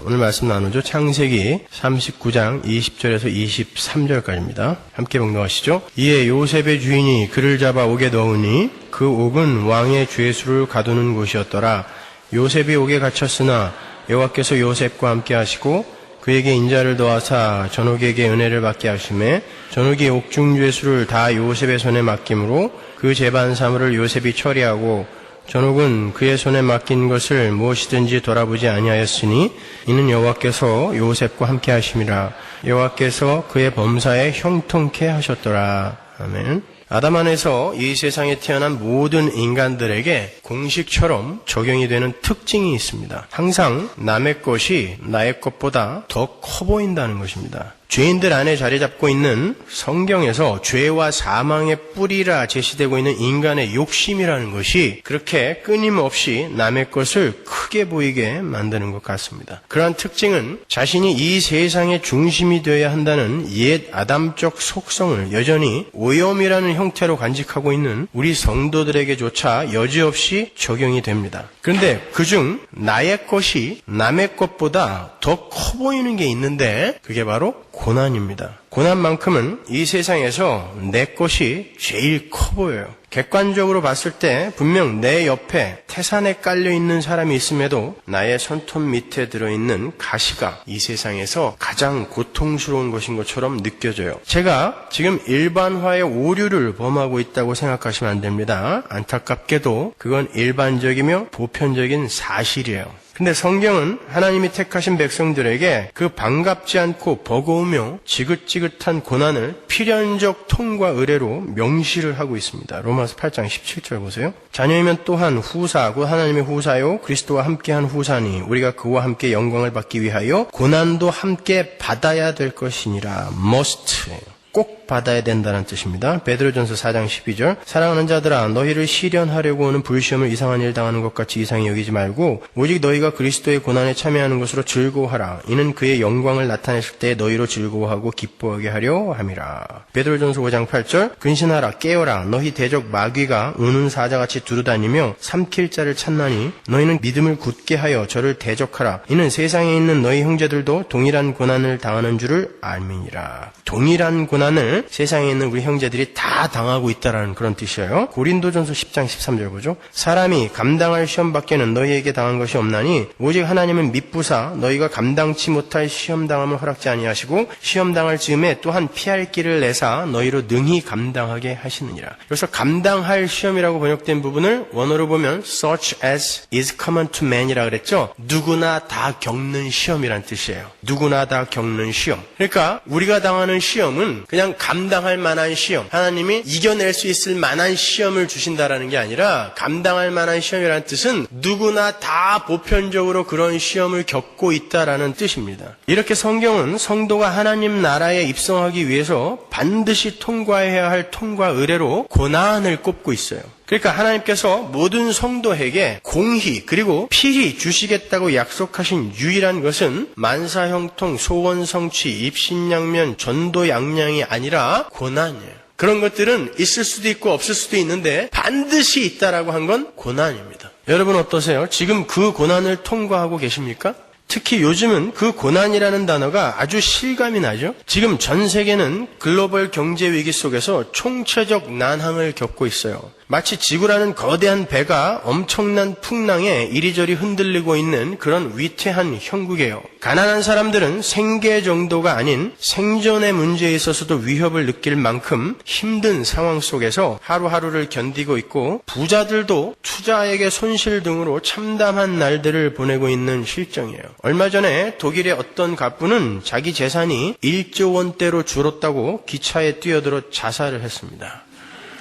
오늘 말씀 나누죠. 창세기 39장 20절에서 23절까지입니다. 함께 봉독하시죠. 이에 요셉의 주인이 그를 잡아 옥에 넣으니 그 옥은 왕의 죄수를 가두는 곳이었더라. 요셉이 옥에 갇혔으나 여호와께서 요셉과 함께 하시고 그에게 인자를 더하사 전옥에게 은혜를 받게 하시매 전옥이 옥중 죄수를 다 요셉의 손에 맡김으로 그 재반 사물을 요셉이 처리하고 전옥은 그의 손에 맡긴 것을 무엇이든지 돌아보지 아니하였으니 이는 여호와께서 요셉과 함께 하심이라. 여호와께서 그의 범사에 형통케 하셨더라. 아멘. 아담 안에서 이 세상에 태어난 모든 인간들에게 공식처럼 적용이 되는 특징이 있습니다. 항상 남의 것이 나의 것보다 더 커 보인다는 것입니다. 죄인들 안에 자리 잡고 있는 성경에서 죄와 사망의 뿌리라 제시되고 있는 인간의 욕심이라는 것이 그렇게 끊임없이 남의 것을 크게 보이게 만드는 것 같습니다. 그러한 특징은 자신이 이 세상의 중심이 되어야 한다는 옛 아담적 속성을 여전히 오염이라는 형태로 간직하고 있는 우리 성도들에게조차 여지없이 적용이 됩니다. 그런데 그중 나의 것이 남의 것보다 더 커 보이는 게 있는데 그게 바로 고난입니다. 고난만큼은 이 세상에서 내 것이 제일 커 보여요. 객관적으로 봤을 때 분명 내 옆에 태산에 깔려있는 사람이 있음에도 나의 손톱 밑에 들어있는 가시가 이 세상에서 가장 고통스러운 것인 것처럼 느껴져요. 제가 지금 일반화의 오류를 범하고 있다고 생각하시면 안 됩니다. 안타깝게도 그건 일반적이며 보편적인 사실이에요. 근데 성경은 하나님이 택하신 백성들에게 그 반갑지 않고 버거우며 지긋지긋한 고난을 필연적 통과 의례로 명시를 하고 있습니다. 로마서 8장 17절 보세요. 자녀이면 또한 후사, 곧 하나님의 후사요 그리스도와 함께한 후사니 우리가 그와 함께 영광을 받기 위하여 고난도 함께 받아야 될 것이니라. must예요. 꼭 받아야 된다는 뜻입니다. 베드로전서 4장 12절 사랑하는 자들아 너희를 시련하려고 오는 불시험을 이상한 일 당하는 것 같이 이상히 여기지 말고 오직 너희가 그리스도의 고난에 참여하는 것으로 즐거워하라. 이는 그의 영광을 나타내실 때 너희로 즐거워하고 기뻐하게 하려 함이라. 베드로전서 5장 8절 근신하라 깨어라 너희 대적 마귀가 우는 사자같이 두루다니며 삼킬 자를 찾나니 너희는 믿음을 굳게 하여 저를 대적하라. 이는 세상에 있는 너희 형제들도 동일한 고난을 당하는 줄을 알미니라. 동일한 고난을 세상에 있는 우리 형제들이 다 당하고 있다라는 그런 뜻이에요. 고린도전서 10장 13절 보죠. 사람이 감당할 시험밖에는 너희에게 당한 것이 없나니 오직 하나님은 미쁘사 너희가 감당치 못할 시험당함을 허락지 아니하시고 시험당할 즈음에 또한 피할 길을 내사 너희로 능히 감당하게 하시느니라. 그래서 감당할 시험이라고 번역된 부분을 원어로 보면 such as is common to man이라 그랬죠. 누구나 다 겪는 시험이란 뜻이에요. 누구나 다 겪는 시험. 그러니까 우리가 당하는 시험은 그냥 감당할 만한 시험, 하나님이 이겨낼 수 있을 만한 시험을 주신다라는 게 아니라 감당할 만한 시험이라는 뜻은 누구나 다 보편적으로 그런 시험을 겪고 있다라는 뜻입니다. 이렇게 성경은 성도가 하나님 나라에 입성하기 위해서 반드시 통과해야 할 통과 의례로 고난을 꼽고 있어요. 그러니까 하나님께서 모든 성도에게 공히 그리고 필히 주시겠다고 약속하신 유일한 것은 만사형통, 소원성취, 입신양면, 전도양량이 아니라 고난이에요. 그런 것들은 있을 수도 있고 없을 수도 있는데 반드시 있다라고 한 건 고난입니다. 여러분 어떠세요? 지금 그 고난을 통과하고 계십니까? 특히 요즘은 그 고난이라는 단어가 아주 실감이 나죠. 지금 전 세계는 글로벌 경제 위기 속에서 총체적 난항을 겪고 있어요. 마치 지구라는 거대한 배가 엄청난 풍랑에 이리저리 흔들리고 있는 그런 위태한 형국이에요. 가난한 사람들은 생계 정도가 아닌 생존의 문제에 있어서도 위협을 느낄 만큼 힘든 상황 속에서 하루하루를 견디고 있고 부자들도 투자액의 손실 등으로 참담한 날들을 보내고 있는 실정이에요. 얼마 전에 독일의 어떤 갑부는 자기 재산이 1조 원대로 줄었다고 기차에 뛰어들어 자살을 했습니다.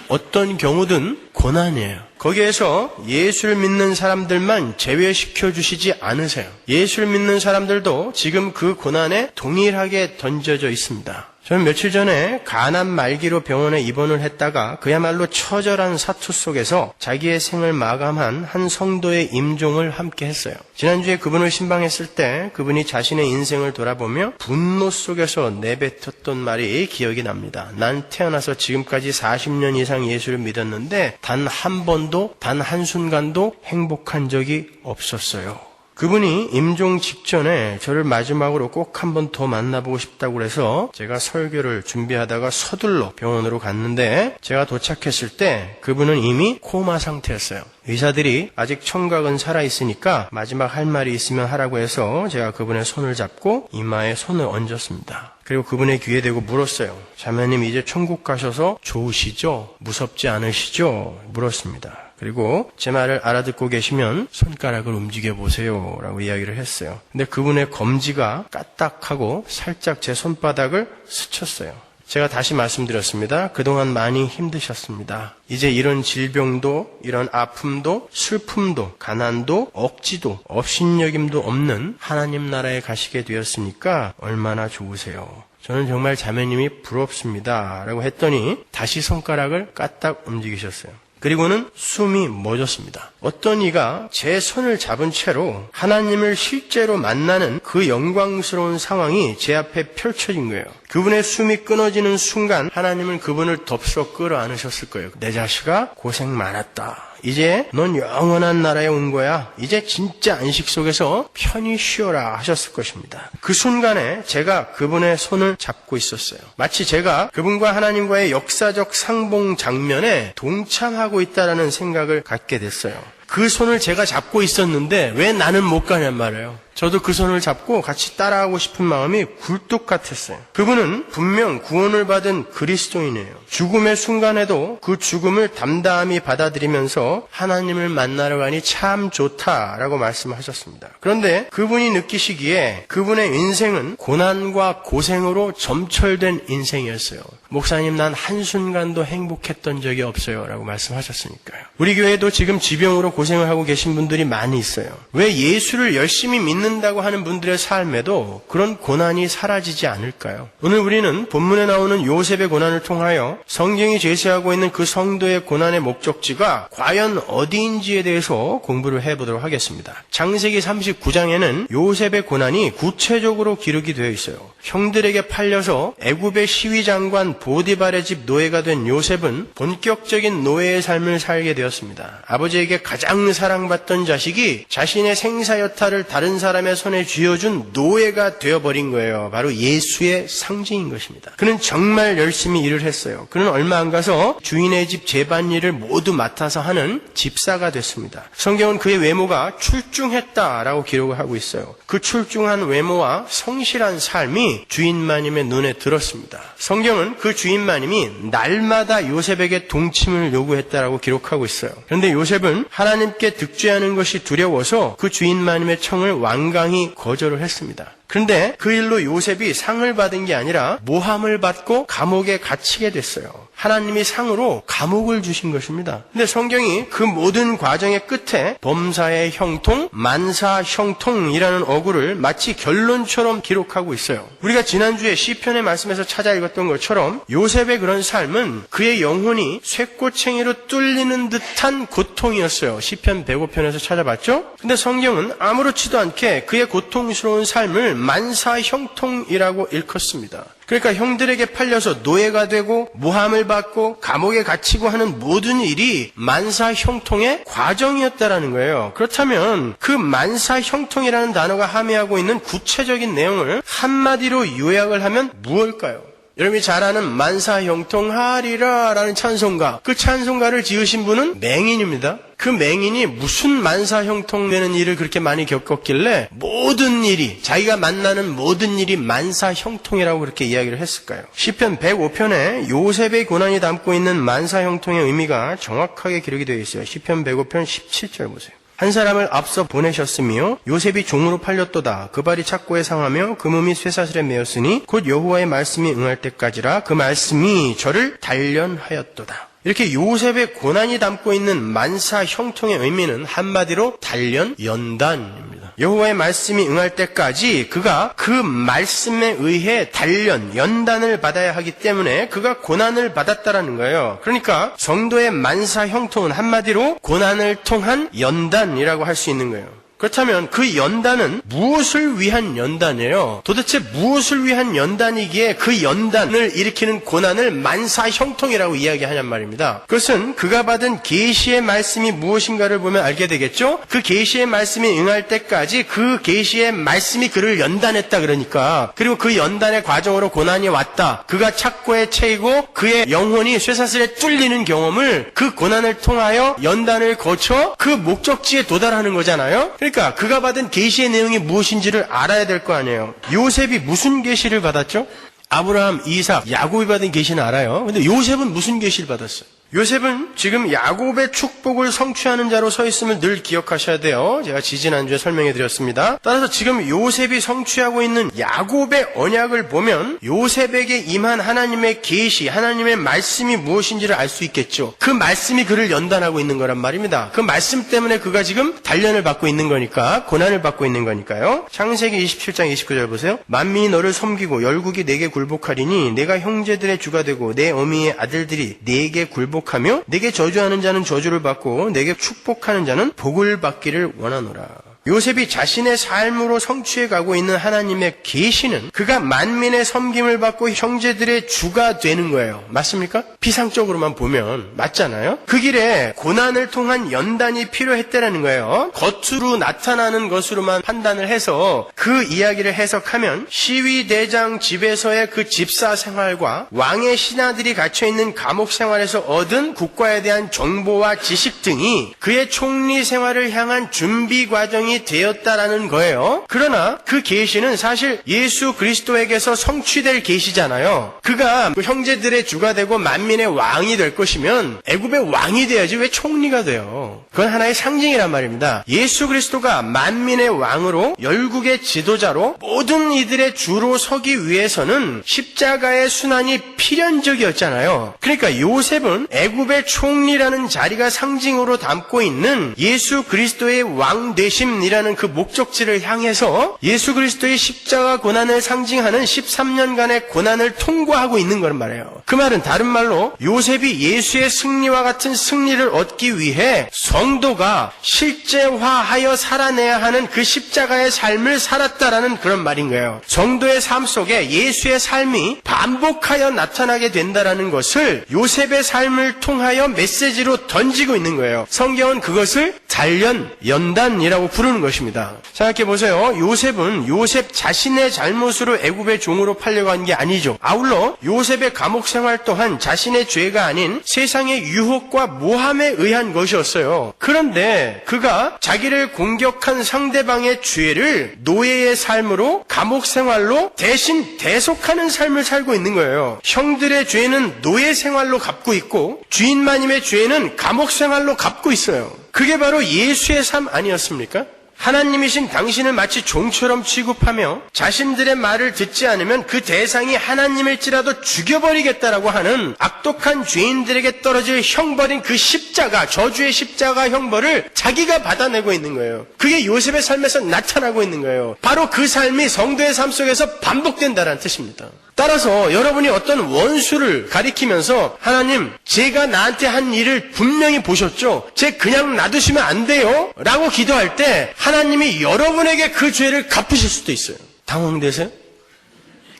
어떤 경우든 고난이에요. 거기에서 예수를 믿는 사람들만 제외시켜 주시지 않으세요. 예수를 믿는 사람들도 지금 그 고난에 동일하게 던져져 있습니다. 저는 며칠 전에 간암 말기로 병원에 입원을 했다가 그야말로 처절한 사투 속에서 자기의 생을 마감한 한 성도의 임종을 함께 했어요. 지난주에 그분을 신방했을 때 그분이 자신의 인생을 돌아보며 분노 속에서 내뱉었던 말이 기억이 납니다. 난 태어나서 지금까지 40년 이상 예수를 믿었는데 단 한 번도 단 한순간도 행복한 적이 없었어요. 그분이 임종 직전에 저를 마지막으로 꼭 한 번 더 만나보고 싶다고 해서 제가 설교를 준비하다가 서둘러 병원으로 갔는데 제가 도착했을 때 그분은 이미 코마 상태였어요. 의사들이 아직 청각은 살아있으니까 마지막 할 말이 있으면 하라고 해서 제가 그분의 손을 잡고 이마에 손을 얹었습니다. 그리고 그분의 귀에 대고 물었어요. 자매님 이제 천국 가셔서 좋으시죠? 무섭지 않으시죠? 물었습니다. 그리고 제 말을 알아듣고 계시면 손가락을 움직여 보세요 라고 이야기를 했어요. 근데 그분의 검지가 까딱하고 살짝 제 손바닥을 스쳤어요. 제가 다시 말씀드렸습니다. 그동안 많이 힘드셨습니다. 이제 이런 질병도, 이런 아픔도, 슬픔도, 가난도, 억지도, 업신여김도 없는 하나님 나라에 가시게 되었으니까 얼마나 좋으세요. 저는 정말 자매님이 부럽습니다 라고 했더니 다시 손가락을 까딱 움직이셨어요. 그리고는 숨이 멎었습니다. 어떤 이가 제 손을 잡은 채로 하나님을 실제로 만나는 그 영광스러운 상황이 제 앞에 펼쳐진 거예요. 그분의 숨이 끊어지는 순간 하나님은 그분을 덥석 끌어안으셨을 거예요. 내 자식아 고생 많았다. 이제 넌 영원한 나라에 온 거야. 이제 진짜 안식 속에서 편히 쉬어라 하셨을 것입니다. 그 순간에 제가 그분의 손을 잡고 있었어요. 마치 제가 그분과 하나님과의 역사적 상봉 장면에 동참하고 있다라는 생각을 갖게 됐어요. 그 손을 제가 잡고 있었는데 왜 나는 못 가냔 말이에요. 저도 그 손을 잡고 같이 따라가고 싶은 마음이 굴뚝 같았어요. 그분은 분명 구원을 받은 그리스도인이에요. 죽음의 순간에도 그 죽음을 담담히 받아들이면서 하나님을 만나러 가니 참 좋다라고 말씀하셨습니다. 그런데 그분이 느끼시기에 그분의 인생은 고난과 고생으로 점철된 인생이었어요. 목사님 난 한순간도 행복했던 적이 없어요 라고 말씀하셨으니까요. 우리 교회도 지금 지병으로 고생을 하고 계신 분들이 많이 있어요. 왜 예수를 열심히 믿는다고 하는 분들의 삶에도 그런 고난이 사라지지 않을까요? 오늘 우리는 본문에 나오는 요셉의 고난을 통하여 성경이 제시하고 있는 그 성도의 고난의 목적지가 과연 어디인지에 대해서 공부를 해보도록 하겠습니다. 창세기 39장에는 요셉의 고난이 구체적으로 기록이 되어 있어요. 형들에게 팔려서 애굽의 시위장관 보디발의 집 노예가 된 요셉은 본격적인 노예의 삶을 살게 되었습니다. 아버지에게 가장 사랑받던 자식이 자신의 생사여타를 다른 사람의 손에 쥐어준 노예가 되어버린 거예요. 바로 예수의 상징인 것입니다. 그는 정말 열심히 일을 했어요. 그는 얼마 안 가서 주인의 집 제반일을 모두 맡아서 하는 집사가 됐습니다. 성경은 그의 외모가 출중했다라고 기록을 하고 있어요. 그 출중한 외모와 성실한 삶이 주인마님의 눈에 들었습니다. 성경은 그 주인마님이 날마다 요셉에게 동침을 요구했다라고 기록하고 있어요. 그런데 요셉은 하나님께 득죄하는 것이 두려워서 그 주인마님의 청을 완강히 거절을 했습니다. 그런데 그 일로 요셉이 상을 받은 게 아니라 모함을 받고 감옥에 갇히게 됐어요. 하나님이 상으로 감옥을 주신 것입니다. 근데 성경이 그 모든 과정의 끝에 범사의 형통, 만사 형통이라는 어구를 마치 결론처럼 기록하고 있어요. 우리가 지난주에 시편의 말씀에서 찾아 읽었던 것처럼 요셉의 그런 삶은 그의 영혼이 쇠꼬챙이로 뚫리는 듯한 고통이었어요. 시편 105편에서 찾아봤죠? 근데 성경은 아무렇지도 않게 그의 고통스러운 삶을 만사 형통이라고 일컫습니다. 그러니까 형들에게 팔려서 노예가 되고 모함을 받고 감옥에 갇히고 하는 모든 일이 만사 형통의 과정이었다라는 거예요. 그렇다면 그 만사 형통이라는 단어가 함의하고 있는 구체적인 내용을 한마디로 요약을 하면 무엇일까요? 여러분이 잘 아는 만사 형통하리라 라는 찬송가, 그 찬송가를 지으신 분은 맹인입니다. 그 맹인이 무슨 만사 형통되는 일을 그렇게 많이 겪었길래 모든 일이, 자기가 만나는 모든 일이 만사 형통이라고 그렇게 이야기를 했을까요? 시편 105편에 요셉의 고난이 담고 있는 만사 형통의 의미가 정확하게 기록이 되어 있어요. 시편 105편 17절 보세요. 한 사람을 앞서 보내셨으며 요셉이 종으로 팔렸도다. 그 발이 착고에 상하며 그 몸이 쇠사슬에 매였으니 곧 여호와의 말씀이 응할 때까지라. 그 말씀이 저를 단련하였도다. 이렇게 요셉의 고난이 담고 있는 만사 형통의 의미는 한마디로 단련, 연단입니다. 여호와의 말씀이 응할 때까지 그가 그 말씀에 의해 단련, 연단을 받아야 하기 때문에 그가 고난을 받았다라는 거예요. 그러니까 성도의 만사 형통은 한마디로 고난을 통한 연단이라고 할 수 있는 거예요. 그렇다면 그 연단은 무엇을 위한 연단이에요? 도대체 무엇을 위한 연단이기에 그 연단을 일으키는 고난을 만사 형통이라고 이야기하냔 말입니다. 그것은 그가 받은 계시의 말씀이 무엇인가를 보면 알게 되겠죠? 그 계시의 말씀이 응할 때까지 그 계시의 말씀이 그를 연단했다 그러니까, 그리고 그 연단의 과정으로 고난이 왔다. 그가 착고에 채이고 그의 영혼이 쇠사슬에 뚫리는 경험을 그 고난을 통하여 연단을 거쳐 그 목적지에 도달하는 거잖아요. 그러니까 그가 받은 계시의 내용이 무엇인지를 알아야 될 거 아니에요. 요셉이 무슨 계시를 받았죠? 아브라함, 이삭, 야곱이 받은 계시는 알아요. 근데 요셉은 무슨 계시를 받았어요? 요셉은 지금 야곱의 축복을 성취하는 자로 서 있음을 늘 기억하셔야 돼요. 제가 지지난주에 설명해 드렸습니다. 따라서 지금 요셉이 성취하고 있는 야곱의 언약을 보면 요셉에게 임한 하나님의 계시, 하나님의 말씀이 무엇인지를 알 수 있겠죠. 그 말씀이 그를 연단하고 있는 거란 말입니다. 그 말씀 때문에 그가 지금 단련을 받고 있는 거니까, 고난을 받고 있는 거니까요. 창세기 27장 29절 보세요. 만민이 너를 섬기고 열국이 내게 굴복하리니 내가 형제들의 주가 되고 내 어미의 아들들이 내게 굴복하며 내게 저주하는 자는 저주를 받고 내게 축복하는 자는 복을 받기를 원하노라. 요셉이 자신의 삶으로 성취해 가고 있는 하나님의 계시는 그가 만민의 섬김을 받고 형제들의 주가 되는 거예요. 맞습니까? 피상적으로만 보면 맞잖아요. 그 길에 고난을 통한 연단이 필요했다라는 거예요. 겉으로 나타나는 것으로만 판단을 해서 그 이야기를 해석하면 시위대장 집에서의 그 집사 생활과 왕의 신하들이 갇혀있는 감옥 생활에서 얻은 국가에 대한 정보와 지식 등이 그의 총리 생활을 향한 준비 과정이 되었다라는 거예요. 그러나 그 계시는 사실 예수 그리스도에게서 성취될 계시잖아요. 그가 그 형제들의 주가 되고 만민의 왕이 될 것이면 애굽의 왕이 돼야지 왜 총리가 돼요? 그건 하나의 상징이란 말입니다. 예수 그리스도가 만민의 왕으로 열국의 지도자로 모든 이들의 주로 서기 위해서는 십자가의 순환이 필연적이었잖아요. 그러니까 요셉은 애굽의 총리라는 자리가 상징으로 담고 있는 예수 그리스도의 왕 되심이라는 그 목적지를 향해서 예수 그리스도의 십자가 고난을 상징하는 13년간의 고난을 통과하고 있는 거란 말이에요. 그 말은 다른 말로 요셉이 예수의 승리와 같은 승리를 얻기 위해 성도가 실제화하여 살아내야 하는 그 십자가의 삶을 살았다라는 그런 말인 거예요. 성도의 삶 속에 예수의 삶이 반복하여 나타나게 된다라는 것을 요셉의 삶을 통하여 메시지로 던지고 있는 거예요. 성경은 그것을 단련, 연단이라고 부르는 것입니다. 생각해 보세요. 요셉은 요셉 자신의 잘못으로 애굽의 종으로 팔려간 게 아니죠. 아울러 요셉의 감옥 생활 또한 자신의 죄가 아닌 세상의 유혹과 모함에 의한 것이었어요. 그런데 그가 자기를 공격한 상대방의 죄를 노예의 삶으로 감옥 생활로 대신 대속하는 삶을 살고 있는 거예요. 형들의 죄는 노예 생활로 갚고 있고 주인마님의 죄는 감옥 생활로 갚고 있어요. 그게 바로 예수의 삶 아니었습니까? 하나님이신 당신을 마치 종처럼 취급하며 자신들의 말을 듣지 않으면 그 대상이 하나님일지라도 죽여버리겠다라고 하는 악독한 죄인들에게 떨어질 형벌인 그 십자가, 저주의 십자가 형벌을 자기가 받아내고 있는 거예요. 그게 요셉의 삶에서 나타나고 있는 거예요. 바로 그 삶이 성도의 삶 속에서 반복된다는 뜻입니다. 따라서 여러분이 어떤 원수를 가리키면서 하나님, 제가 나한테 한 일을 분명히 보셨죠? 제 그냥 놔두시면 안 돼요? 라고 기도할 때 하나님이 여러분에게 그 죄를 갚으실 수도 있어요. 당황되세요?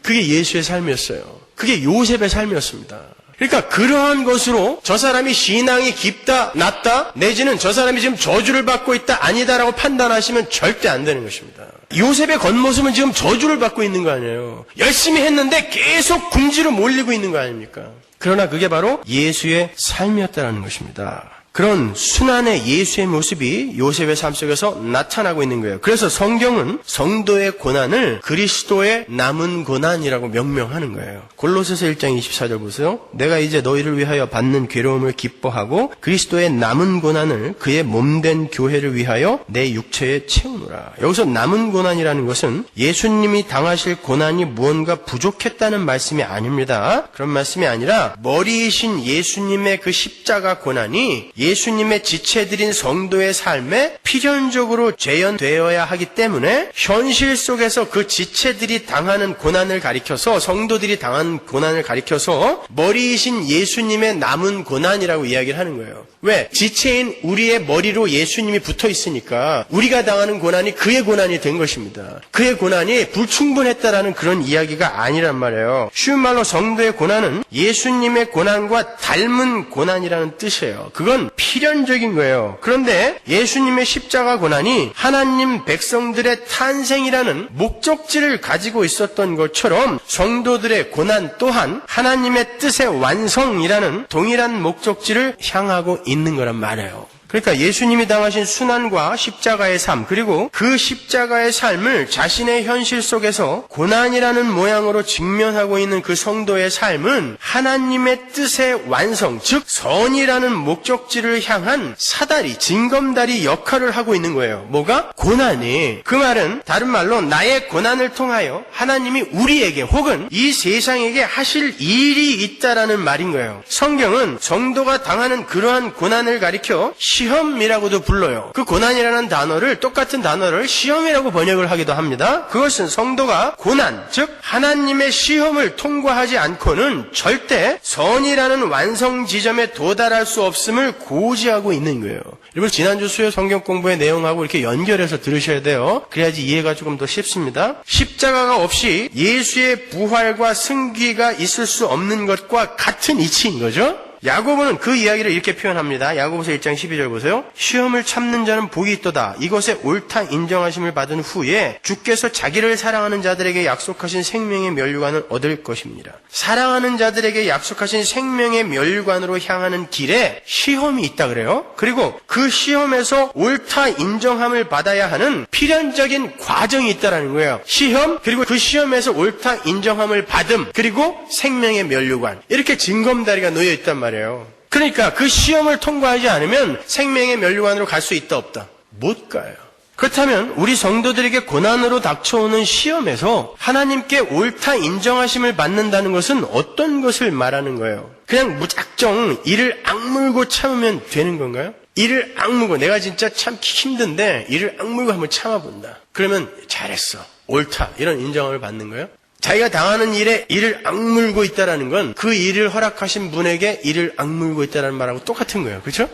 그게 예수의 삶이었어요. 그게 요셉의 삶이었습니다. 그러니까 그러한 것으로 저 사람이 신앙이 깊다, 낮다, 내지는 저 사람이 지금 저주를 받고 있다, 아니다라고 판단하시면 절대 안 되는 것입니다. 요셉의 겉모습은 지금 저주를 받고 있는 거 아니에요. 열심히 했는데 계속 궁지로 몰리고 있는 거 아닙니까? 그러나 그게 바로 예수의 삶이었다는 것입니다. 그런 순환의 예수의 모습이 요셉의 삶 속에서 나타나고 있는 거예요. 그래서 성경은 성도의 고난을 그리스도의 남은 고난이라고 명명하는 거예요. 골로새서 1장 24절 보세요. 내가 이제 너희를 위하여 받는 괴로움을 기뻐하고 그리스도의 남은 고난을 그의 몸된 교회를 위하여 내 육체에 채우노라. 여기서 남은 고난이라는 것은 예수님이 당하실 고난이 무언가 부족했다는 말씀이 아닙니다. 그런 말씀이 아니라 머리이신 예수님의 그 십자가 고난이 예수님의 지체들인 성도의 삶에 필연적으로 재현되어야 하기 때문에 현실 속에서 그 지체들이 당하는 고난을 가리켜서 성도들이 당하는 고난을 가리켜서 머리이신 예수님의 남은 고난이라고 이야기를 하는 거예요. 왜? 지체인 우리의 머리로 예수님이 붙어 있으니까 우리가 당하는 고난이 그의 고난이 된 것입니다. 그의 고난이 불충분했다라는 그런 이야기가 아니란 말이에요. 쉬운 말로 성도의 고난은 예수님의 고난과 닮은 고난이라는 뜻이에요. 그건 필연적인 거예요. 그런데 예수님의 십자가 고난이 하나님 백성들의 탄생이라는 목적지를 가지고 있었던 것처럼 성도들의 고난 또한 하나님의 뜻의 완성이라는 동일한 목적지를 향하고 있는 거란 말이에요. 그러니까 예수님이 당하신 순환과 십자가의 삶, 그리고 그 십자가의 삶을 자신의 현실 속에서 고난이라는 모양으로 직면하고 있는 그 성도의 삶은 하나님의 뜻의 완성, 즉 선이라는 목적지를 향한 사다리, 징검다리 역할을 하고 있는 거예요. 뭐가? 고난이. 그 말은 다른 말로 나의 고난을 통하여 하나님이 우리에게 혹은 이 세상에게 하실 일이 있다라는 말인 거예요. 성경은 성도가 당하는 그러한 고난을 가리켜 시험이라고도 불러요. 그 고난이라는 단어를, 똑같은 단어를 시험이라고 번역을 하기도 합니다. 그것은 성도가 고난, 즉 하나님의 시험을 통과하지 않고는 절대 선이라는 완성 지점에 도달할 수 없음을 고지하고 있는 거예요. 여러분, 지난주 수요 성경 공부의 내용하고 이렇게 연결해서 들으셔야 돼요. 그래야지 이해가 조금 더 쉽습니다. 십자가가 없이 예수의 부활과 승귀가 있을 수 없는 것과 같은 이치인 거죠. 야고보는 그 이야기를 이렇게 표현합니다. 야고보서 1장 12절 보세요. 시험을 참는 자는 복이 있도다. 이것에 옳다 인정하심을 받은 후에 주께서 자기를 사랑하는 자들에게 약속하신 생명의 면류관을 얻을 것입니다. 사랑하는 자들에게 약속하신 생명의 면류관으로 향하는 길에 시험이 있다 그래요. 그리고 그 시험에서 옳다 인정함을 받아야 하는 필연적인 과정이 있다라는 거예요. 시험, 그리고 그 시험에서 옳다 인정함을 받음, 그리고 생명의 면류관. 이렇게 징검다리가 놓여 있단 말이에요. 그러니까 그 시험을 통과하지 않으면 생명의 면류관으로 갈 수 있다 없다? 못 가요. 그렇다면 우리 성도들에게 고난으로 닥쳐오는 시험에서 하나님께 옳다 인정하심을 받는다는 것은 어떤 것을 말하는 거예요? 그냥 무작정 이를 악물고 참으면 되는 건가요? 이를 악물고, 내가 진짜 참 힘든데 이를 악물고 한번 참아본다. 그러면 잘했어, 옳다, 이런 인정을 받는 거예요? 자기가 당하는 일에 이를 악물고 있다라는 건 그 일을 허락하신 분에게 이를 악물고 있다라는 말하고 똑같은 거예요. 그렇죠?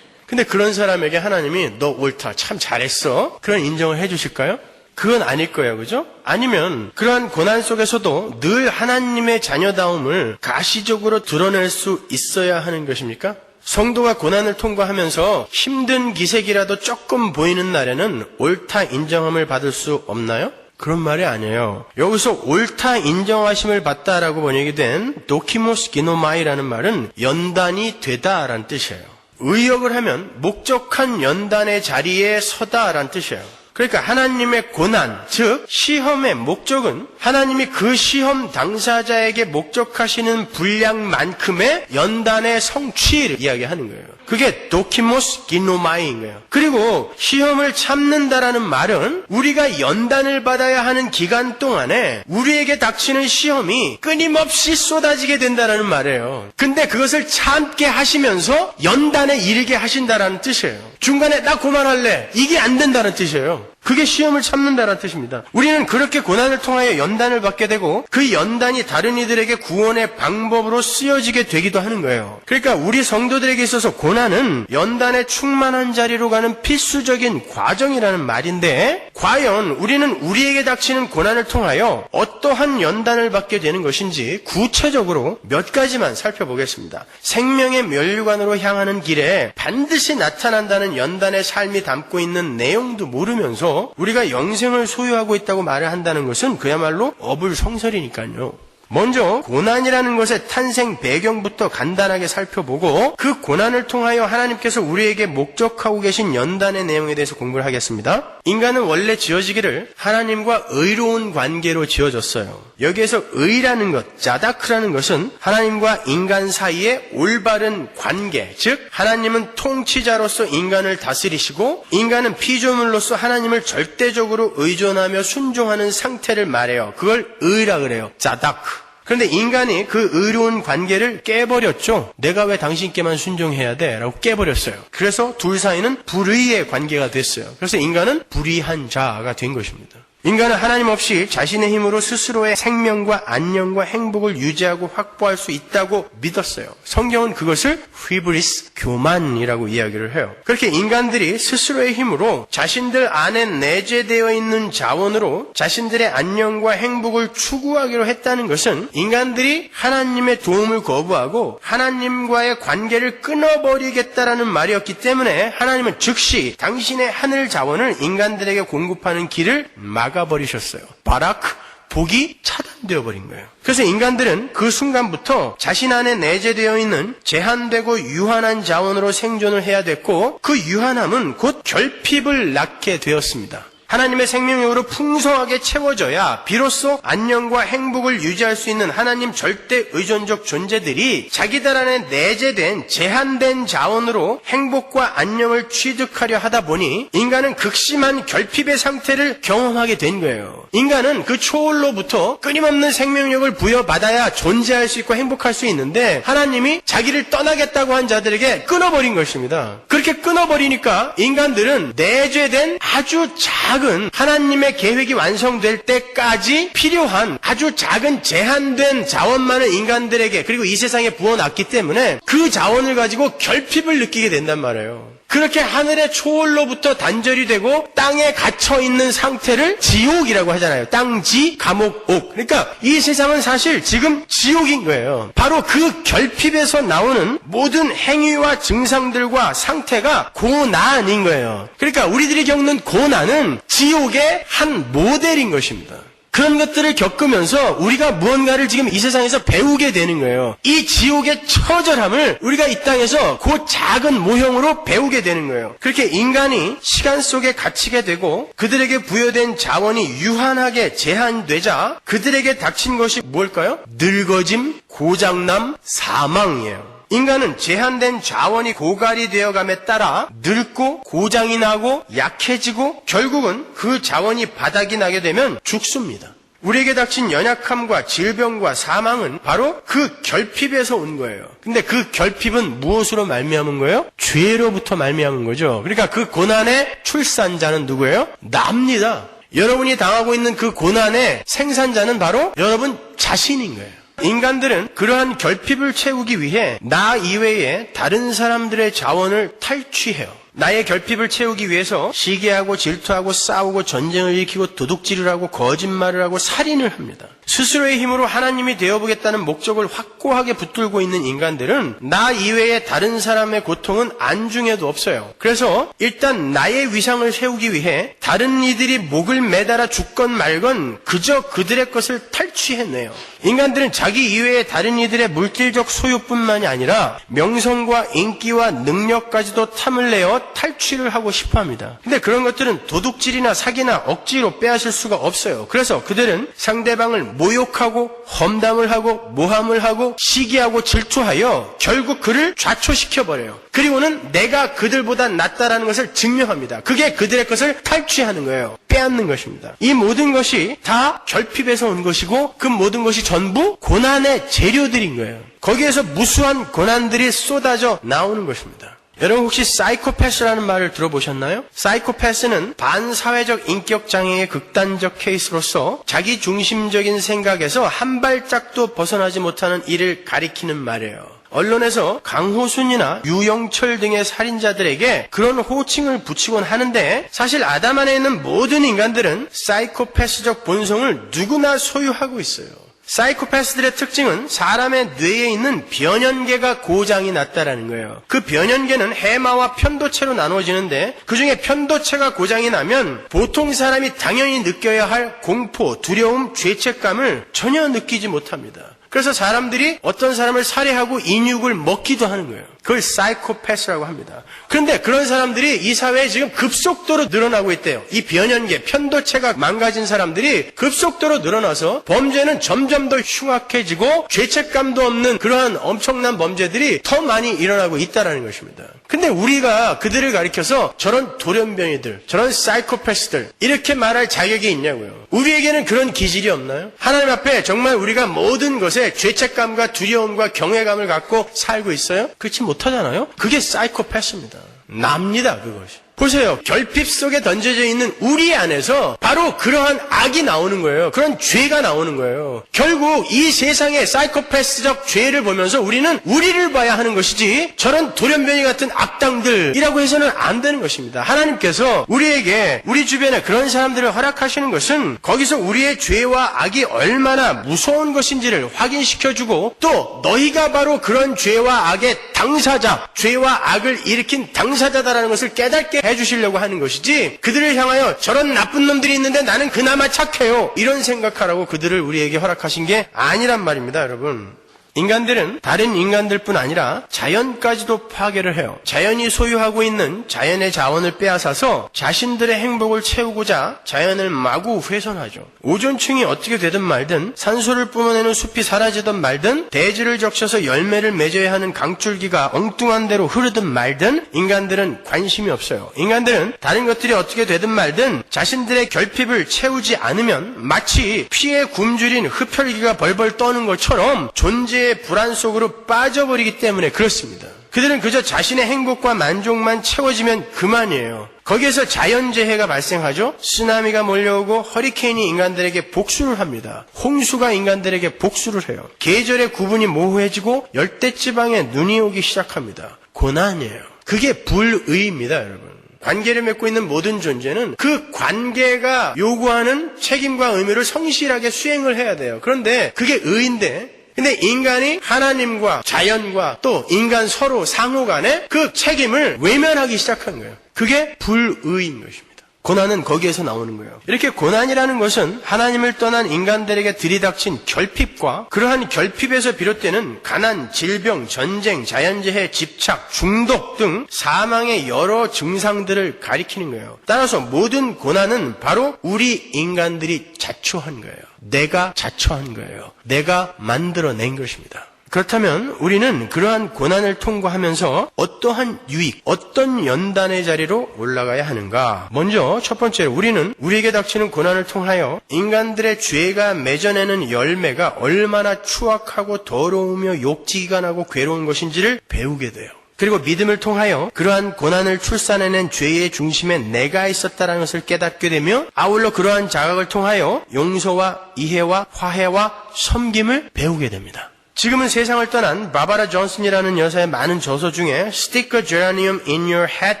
근데 그런 사람에게 하나님이 너 옳다, 참 잘했어, 그런 인정을 해주실까요? 그건 아닐 거예요. 그죠? 아니면 그러한 고난 속에서도 늘 하나님의 자녀다움을 가시적으로 드러낼 수 있어야 하는 것입니까? 성도가 고난을 통과하면서 힘든 기색이라도 조금 보이는 날에는 옳다 인정함을 받을 수 없나요? 그런 말이 아니에요. 여기서 옳다 인정하심을 받다라고 번역이 된 도키모스 기노마이라는 말은 연단이 되다라는 뜻이에요. 의역을 하면 목적한 연단의 자리에 서다라는 뜻이에요. 그러니까 하나님의 고난, 즉 시험의 목적은 하나님이 그 시험 당사자에게 목적하시는 분량만큼의 연단의 성취를 이야기하는 거예요. 그게 도키모스 기노마이인 거예요. 그리고 시험을 참는다라는 말은 우리가 연단을 받아야 하는 기간 동안에 우리에게 닥치는 시험이 끊임없이 쏟아지게 된다라는 말이에요. 근데 그것을 참게 하시면서 연단에 이르게 하신다라는 뜻이에요. 중간에 나 그만할래, 이게 안 된다는 뜻이에요. 그게 시험을 참는다는 뜻입니다. 우리는 그렇게 고난을 통하여 연단을 받게 되고 그 연단이 다른 이들에게 구원의 방법으로 쓰여지게 되기도 하는 거예요. 그러니까 우리 성도들에게 있어서 고난은 연단의 충만한 자리로 가는 필수적인 과정이라는 말인데, 과연 우리는 우리에게 닥치는 고난을 통하여 어떠한 연단을 받게 되는 것인지 구체적으로 몇 가지만 살펴보겠습니다. 생명의 면류관으로 향하는 길에 반드시 나타난다는 연단의 삶이 담고 있는 내용도 모르면서 우리가 영생을 소유하고 있다고 말을 한다는 것은 그야말로 어불성설이니까요. 먼저 고난이라는 것의 탄생 배경부터 간단하게 살펴보고 그 고난을 통하여 하나님께서 우리에게 목적하고 계신 연단의 내용에 대해서 공부를 하겠습니다. 인간은 원래 지어지기를 하나님과 의로운 관계로 지어졌어요. 여기에서 의라는 것, 자다크라는 것은 하나님과 인간 사이의 올바른 관계, 즉 하나님은 통치자로서 인간을 다스리시고 인간은 피조물로서 하나님을 절대적으로 의존하며 순종하는 상태를 말해요. 그걸 의라 그래요. 자다크. 그런데 인간이 그 의로운 관계를 깨버렸죠. 내가 왜 당신께만 순종해야 돼? 라고 깨버렸어요. 그래서 둘 사이는 불의의 관계가 됐어요. 그래서 인간은 불의한 자가 된 것입니다. 인간은 하나님 없이 자신의 힘으로 스스로의 생명과 안녕과 행복을 유지하고 확보할 수 있다고 믿었어요. 성경은 그것을 휘브리스, 교만이라고 이야기를 해요. 그렇게 인간들이 스스로의 힘으로 자신들 안에 내재되어 있는 자원으로 자신들의 안녕과 행복을 추구하기로 했다는 것은 인간들이 하나님의 도움을 거부하고 하나님과의 관계를 끊어버리겠다라는 말이었기 때문에 하나님은 즉시 당신의 하늘 자원을 인간들에게 공급하는 길을 막아버리셨어요. 바라크, 복이 차단되어 버린 거예요. 그래서 인간들은 그 순간부터 자신 안에 내재되어 있는 제한되고 유한한 자원으로 생존을 해야 됐고 그 유한함은 곧 결핍을 낳게 되었습니다. 하나님의 생명력으로 풍성하게 채워져야 비로소 안녕과 행복을 유지할 수 있는 하나님 절대 의존적 존재들이 자기들 안에 내재된 제한된 자원으로 행복과 안녕을 취득하려 하다 보니 인간은 극심한 결핍의 상태를 경험하게 된 거예요. 인간은 그 초월로부터 끊임없는 생명력을 부여받아야 존재할 수 있고 행복할 수 있는데 하나님이 자기를 떠나겠다고 한 자들에게 끊어버린 것입니다. 그렇게 끊어버리니까 인간들은 내재된 아주 작은 하나님의 계획이 완성될 때까지 필요한 아주 작은 제한된 자원만을 인간들에게 그리고 이 세상에 부어놨기 때문에 그 자원을 가지고 결핍을 느끼게 된단 말이에요. 그렇게 하늘의 초월로부터 단절이 되고 땅에 갇혀있는 상태를 지옥이라고 하잖아요. 땅지, 감옥, 옥. 그러니까 이 세상은 사실 지금 지옥인 거예요. 바로 그 결핍에서 나오는 모든 행위와 증상들과 상태가 고난인 거예요. 그러니까 우리들이 겪는 고난은 지옥의 한 모델인 것입니다. 그런 것들을 겪으면서 우리가 무언가를 지금 이 세상에서 배우게 되는 거예요. 이 지옥의 처절함을 우리가 이 땅에서 그 작은 모형으로 배우게 되는 거예요. 그렇게 인간이 시간 속에 갇히게 되고 그들에게 부여된 자원이 유한하게 제한되자 그들에게 닥친 것이 뭘까요? 늙어짐, 고장남, 사망이에요. 인간은 제한된 자원이 고갈이 되어감에 따라 늙고 고장이 나고 약해지고 결국은 그 자원이 바닥이 나게 되면 죽습니다. 우리에게 닥친 연약함과 질병과 사망은 바로 그 결핍에서 온 거예요. 근데 그 결핍은 무엇으로 말미암은 거예요? 죄로부터 말미암은 거죠. 그러니까 그 고난의 출산자는 누구예요? 나입니다. 여러분이 당하고 있는 그 고난의 생산자는 바로 여러분 자신인 거예요. 인간들은 그러한 결핍을 채우기 위해 나 이외에 다른 사람들의 자원을 탈취해요. 나의 결핍을 채우기 위해서 시기하고 질투하고 싸우고 전쟁을 일으키고 도둑질을 하고 거짓말을 하고 살인을 합니다. 스스로의 힘으로 하나님이 되어보겠다는 목적을 확고하게 붙들고 있는 인간들은 나 이외에 다른 사람의 고통은 안중에도 없어요. 그래서 일단 나의 위상을 세우기 위해 다른 이들이 목을 매달아 죽건 말건 그저 그들의 것을 탈취해내요. 인간들은 자기 이외에 다른 이들의 물질적 소유뿐만이 아니라 명성과 인기와 능력까지도 탐을 내어 탈취를 하고 싶어합니다. 근데 그런 것들은 도둑질이나 사기나 억지로 빼앗을 수가 없어요. 그래서 그들은 상대방을 모욕하고 험담을 하고 모함을 하고 시기하고 질투하여 결국 그를 좌초시켜버려요. 그리고는 내가 그들보다 낫다라는 것을 증명합니다. 그게 그들의 것을 탈취하는 거예요. 빼앗는 것입니다. 이 모든 것이 다 결핍에서 온 것이고 그 모든 것이 전부 고난의 재료들인 거예요. 거기에서 무수한 고난들이 쏟아져 나오는 것입니다. 여러분 혹시 사이코패스라는 말을 들어보셨나요? 사이코패스는 반사회적 인격장애의 극단적 케이스로서 자기 중심적인 생각에서 한 발짝도 벗어나지 못하는 이를 가리키는 말이에요. 언론에서 강호순이나 유영철 등의 살인자들에게 그런 호칭을 붙이곤 하는데 사실 아담 안에 있는 모든 인간들은 사이코패스적 본성을 누구나 소유하고 있어요. 사이코패스들의 특징은 사람의 뇌에 있는 변연계가 고장이 났다라는 거예요. 그 변연계는 해마와 편도체로 나누어지는데 그중에 편도체가 고장이 나면 보통 사람이 당연히 느껴야 할 공포, 두려움, 죄책감을 전혀 느끼지 못합니다. 그래서 사람들이 어떤 사람을 살해하고 인육을 먹기도 하는 거예요. 그걸 사이코패스라고 합니다. 그런데 그런 사람들이 이 사회에 지금 급속도로 늘어나고 있대요. 이 변연계, 편도체가 망가진 사람들이 급속도로 늘어나서 범죄는 점점 더 흉악해지고 죄책감도 없는 그러한 엄청난 범죄들이 더 많이 일어나고 있다는 것입니다. 근데 우리가 그들을 가리켜서 저런 돌연변이들, 저런 사이코패스들 이렇게 말할 자격이 있냐고요. 우리에게는 그런 기질이 없나요? 하나님 앞에 정말 우리가 모든 것에 것에 죄책감과 두려움과 경외감을 갖고 살고 있어요? 그렇지 못하잖아요? 그게 사이코패스입니다. 납니다, 그것이. 보세요. 결핍 속에 던져져 있는 우리 안에서 바로 그러한 악이 나오는 거예요. 그런 죄가 나오는 거예요. 결국 이 세상의 사이코패스적 죄를 보면서 우리는 우리를 봐야 하는 것이지 저런 돌연변이 같은 악당들이라고 해서는 안 되는 것입니다. 하나님께서 우리에게 우리 주변에 그런 사람들을 허락하시는 것은 거기서 우리의 죄와 악이 얼마나 무서운 것인지를 확인시켜주고 또 너희가 바로 그런 죄와 악의 당사자, 죄와 악을 일으킨 당사자다라는 것을 깨닫게 해주시려고 하는 것이지 그들을 향하여 저런 나쁜 놈들이 있는데 나는 그나마 착해요 이런 생각하라고 그들을 우리에게 허락하신 게 아니란 말입니다. 여러분, 인간들은 다른 인간들뿐 아니라 자연까지도 파괴를 해요. 자연이 소유하고 있는 자연의 자원을 빼앗아서 자신들의 행복을 채우고자 자연을 마구 훼손하죠. 오존층이 어떻게 되든 말든 산소를 뿜어내는 숲이 사라지든 말든 대지를 적셔서 열매를 맺어야 하는 강줄기가 엉뚱한 대로 흐르든 말든 인간들은 관심이 없어요. 인간들은 다른 것들이 어떻게 되든 말든 자신들의 결핍을 채우지 않으면 마치 피에 굶주린 흡혈귀가 벌벌 떠는 것처럼 존재의 불안 속으로 빠져버리기 때문에 그렇습니다. 그들은 그저 자신의 행복과 만족만 채워지면 그만이에요. 거기에서 자연재해가 발생하죠. 쓰나미가 몰려오고 허리케인이 인간들에게 복수를 합니다. 홍수가 인간들에게 복수를 해요. 계절의 구분이 모호해지고 열대지방에 눈이 오기 시작합니다. 고난이에요. 그게 불의입니다, 여러분. 관계를 맺고 있는 모든 존재는 그 관계가 요구하는 책임과 의무를 성실하게 수행을 해야 돼요. 그런데 그게 의인데 근데 인간이 하나님과 자연과 또 인간 서로 상호 간에 그 책임을 외면하기 시작한 거예요. 그게 불의인 것입니다. 고난은 거기에서 나오는 거예요. 이렇게 고난이라는 것은 하나님을 떠난 인간들에게 들이닥친 결핍과 그러한 결핍에서 비롯되는 가난, 질병, 전쟁, 자연재해, 집착, 중독 등 사망의 여러 증상들을 가리키는 거예요. 따라서 모든 고난은 바로 우리 인간들이 자초한 거예요. 내가 자초한 거예요. 내가 만들어낸 것입니다. 그렇다면 우리는 그러한 고난을 통과하면서 어떠한 유익, 어떤 연단의 자리로 올라가야 하는가? 먼저 첫 번째로 우리는 우리에게 닥치는 고난을 통하여 인간들의 죄가 맺어내는 열매가 얼마나 추악하고 더러우며 욕지기가 나고 괴로운 것인지를 배우게 돼요. 그리고 믿음을 통하여 그러한 고난을 출산해낸 죄의 중심에 내가 있었다는 것을 깨닫게 되며 아울러 그러한 자각을 통하여 용서와 이해와 화해와 섬김을 배우게 됩니다. 지금은 세상을 떠난 바바라 존슨이라는 여사의 많은 저서 중에 Stick a geranium in your hat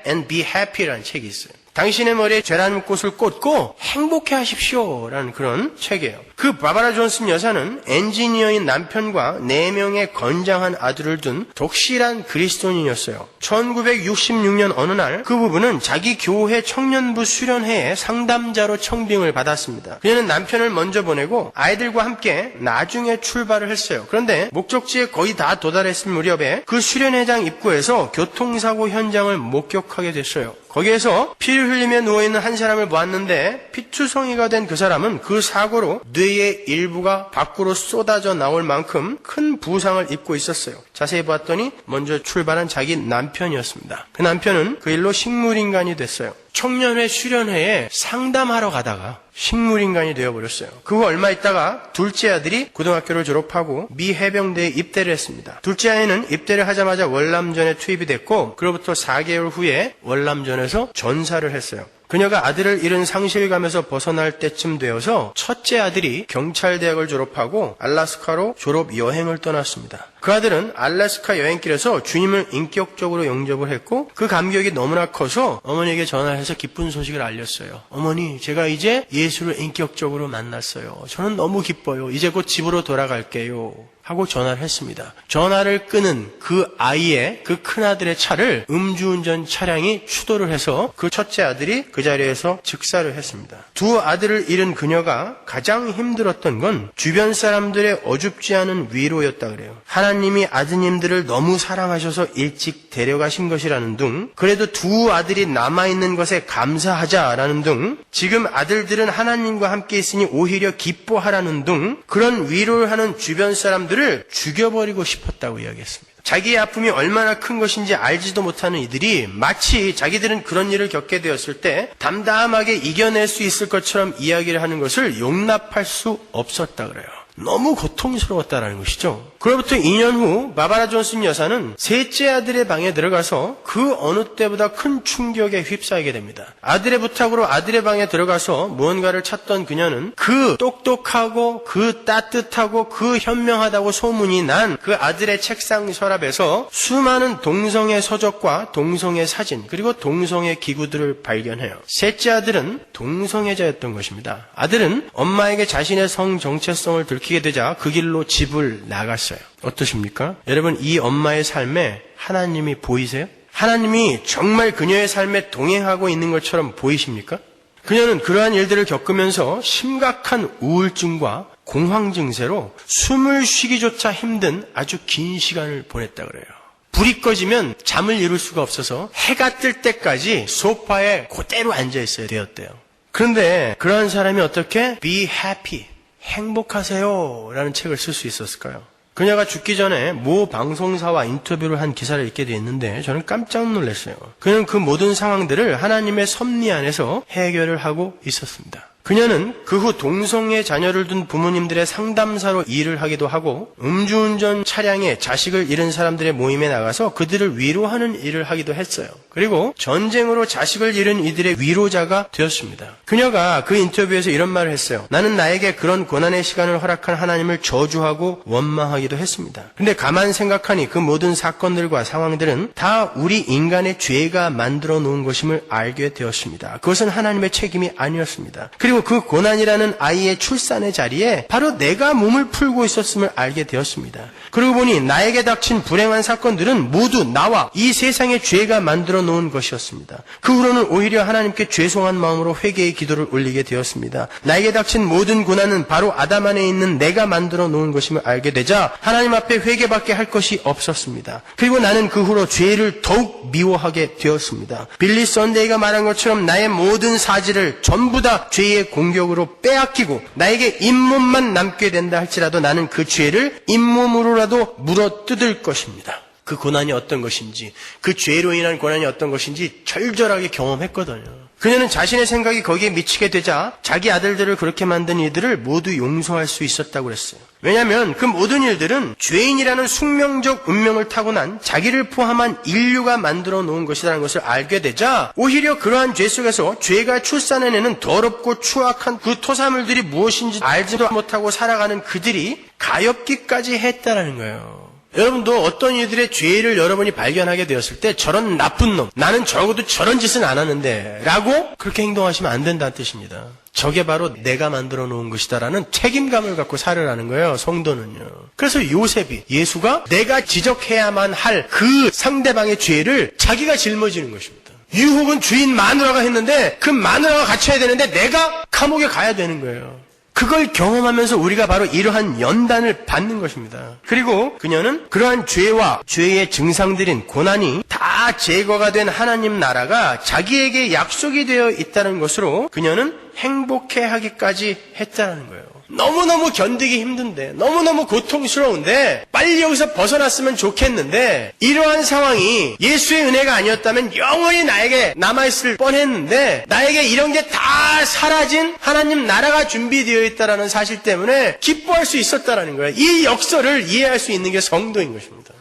and be happy라는 책이 있어요. 당신의 머리에 제라늄 꽃을 꽂고 행복해 하십시오 라는 그런 책이에요. 그 바바라 존슨 여사는 엔지니어인 남편과 4명의 건장한 아들을 둔 독실한 그리스도인이었어요. 1966년 어느 날 그 부부는 자기 교회 청년부 수련회에 상담자로 청빙을 받았습니다. 그녀는 남편을 먼저 보내고 아이들과 함께 나중에 출발을 했어요. 그런데 목적지에 거의 다 도달했을 무렵에 그 수련회장 입구에서 교통사고 현장을 목격하게 됐어요. 거기에서 피를 흘리며 누워있는 한 사람을 보았는데 피투성이가 된 그 사람은 그 사고로 뇌의 일부가 밖으로 쏟아져 나올 만큼 큰 부상을 입고 있었어요. 자세히 보았더니 먼저 출발한 자기 남편이었습니다. 그 남편은 그 일로 식물인간이 됐어요. 청년회 수련회에 상담하러 가다가 식물인간이 되어버렸어요. 그 후 얼마 있다가 둘째 아들이 고등학교를 졸업하고 미 해병대에 입대를 했습니다. 둘째 아이는 입대를 하자마자 월남전에 투입이 됐고 그로부터 4개월 후에 월남전에서 전사를 했어요. 그녀가 아들을 잃은 상실감에서 벗어날 때쯤 되어서 첫째 아들이 경찰대학을 졸업하고 알래스카로 졸업 여행을 떠났습니다. 그 아들은 알래스카 여행길에서 주님을 인격적으로 영접을 했고 그 감격이 너무나 커서 어머니에게 전화해서 기쁜 소식을 알렸어요. 어머니, 제가 이제 예수를 인격적으로 만났어요. 저는 너무 기뻐요. 이제 곧 집으로 돌아갈게요. 하고 전화를 했습니다. 전화를 끄는 그 아이의 그 큰아들의 차를 음주운전 차량이 추돌을 해서 그 첫째 아들이 그 자리에서 즉사를 했습니다. 두 아들을 잃은 그녀가 가장 힘들었던 건 주변 사람들의 어줍지 않은 위로였다 그래요. 하나님이 아드님들을 너무 사랑하셔서 일찍 데려가신 것이라는 등 그래도 두 아들이 남아있는 것에 감사하자라는 등 지금 아들들은 하나님과 함께 있으니 오히려 기뻐하라는 등 그런 위로를 하는 주변 사람들을 죽여버리고 싶었다고 이야기했습니다. 자기의 아픔이 얼마나 큰 것인지 알지도 못하는 이들이 마치 자기들은 그런 일을 겪게 되었을 때 담담하게 이겨낼 수 있을 것처럼 이야기를 하는 것을 용납할 수 없었다 그래요. 너무 고통스러웠다라는 것이죠. 그로부터 2년 후 바바라 존슨 여사는 셋째 아들의 방에 들어가서 그 어느 때보다 큰 충격에 휩싸이게 됩니다. 아들의 부탁으로 아들의 방에 들어가서 무언가를 찾던 그녀는 그 똑똑하고 그 따뜻하고 그 현명하다고 소문이 난 그 아들의 책상 서랍에서 수많은 동성애 서적과 동성애 사진 그리고 동성애 기구들을 발견해요. 셋째 아들은 동성애자였던 것입니다. 아들은 엄마에게 자신의 성 정체성을 들키게 되자 그 길로 집을 나갔어요. 어떠십니까? 여러분, 이 엄마의 삶에 하나님이 보이세요? 하나님이 정말 그녀의 삶에 동행하고 있는 것처럼 보이십니까? 그녀는 그러한 일들을 겪으면서 심각한 우울증과 공황 증세로 숨을 쉬기조차 힘든 아주 긴 시간을 보냈다 그래요. 불이 꺼지면 잠을 이룰 수가 없어서 해가 뜰 때까지 소파에 그대로 앉아 있어야 되었대요. 그런데 그러한 사람이 어떻게 Be happy, 행복하세요 라는 책을 쓸 수 있었을까요? 그녀가 죽기 전에 모 방송사와 인터뷰를 한 기사를 읽게 됐는데 저는 깜짝 놀랐어요. 그는 그 모든 상황들을 하나님의 섭리 안에서 해결을 하고 있었습니다. 그녀는 그 후 동성애 자녀를 둔 부모님들의 상담사로 일을 하기도 하고 음주운전 차량에 자식을 잃은 사람들의 모임에 나가서 그들을 위로하는 일을 하기도 했어요. 그리고 전쟁으로 자식을 잃은 이들의 위로자가 되었습니다. 그녀가 그 인터뷰에서 이런 말을 했어요. 나는 나에게 그런 고난의 시간을 허락한 하나님을 저주하고 원망하기도 했습니다. 근데 가만 생각하니 그 모든 사건들과 상황들은 다 우리 인간의 죄가 만들어 놓은 것임을 알게 되었습니다. 그것은 하나님의 책임이 아니었습니다. 그리고 그 고난이라는 아이의 출산의 자리에 바로 내가 몸을 풀고 있었음을 알게 되었습니다. 그러고 보니 나에게 닥친 불행한 사건들은 모두 나와 이 세상의 죄가 만들어 놓은 것이었습니다. 그 후로는 오히려 하나님께 죄송한 마음으로 회개의 기도를 올리게 되었습니다. 나에게 닥친 모든 고난은 바로 아담 안에 있는 내가 만들어 놓은 것임을 알게 되자 하나님 앞에 회개밖에 할 것이 없었습니다. 그리고 나는 그 후로 죄를 더욱 미워하게 되었습니다. 빌리 선데이가 말한 것처럼 나의 모든 사지를 전부 다 죄의 공격으로 빼앗기고 나에게 잇몸만 남게 된다 할지라도 나는 그 죄를 잇몸으로라도 물어뜯을 것입니다. 그 고난이 어떤 것인지, 그 죄로 인한 고난이 어떤 것인지 절절하게 경험했거든요. 그녀는 자신의 생각이 거기에 미치게 되자 자기 아들들을 그렇게 만든 이들을 모두 용서할 수 있었다고 그랬어요. 왜냐하면 그 모든 일들은 죄인이라는 숙명적 운명을 타고난 자기를 포함한 인류가 만들어 놓은 것이라는 것을 알게 되자 오히려 그러한 죄 속에서 죄가 출산해내는 더럽고 추악한 그 토사물들이 무엇인지 알지도 못하고 살아가는 그들이 가엾기까지 했다라는 거예요. 여러분도 어떤 이들의 죄를 여러분이 발견하게 되었을 때 저런 나쁜 놈, 나는 적어도 저런 짓은 안 하는데 라고 그렇게 행동하시면 안 된다는 뜻입니다. 저게 바로 내가 만들어 놓은 것이다라는 책임감을 갖고 살으라는 거예요, 성도는요. 그래서 요셉이 예수가 내가 지적해야만 할 그 상대방의 죄를 자기가 짊어지는 것입니다. 유혹은 주인 마누라가 했는데 그 마누라가 갇혀야 되는데 내가 감옥에 가야 되는 거예요. 그걸 경험하면서 우리가 바로 이러한 연단을 받는 것입니다. 그리고 그녀는 그러한 죄와 죄의 증상들인 고난이 다 제거가 된 하나님 나라가 자기에게 약속이 되어 있다는 것으로 그녀는 행복해하기까지 했다는 거예요. 너무너무 견디기 힘든데, 너무너무 고통스러운데 빨리 여기서 벗어났으면 좋겠는데 이러한 상황이 예수의 은혜가 아니었다면 영원히 나에게 남아있을 뻔했는데 나에게 이런 게 다 사라진 하나님 나라가 준비되어 있다는 사실 때문에 기뻐할 수 있었다는 거예요. 이 역설을 이해할 수 있는 게 성도인 것입니다.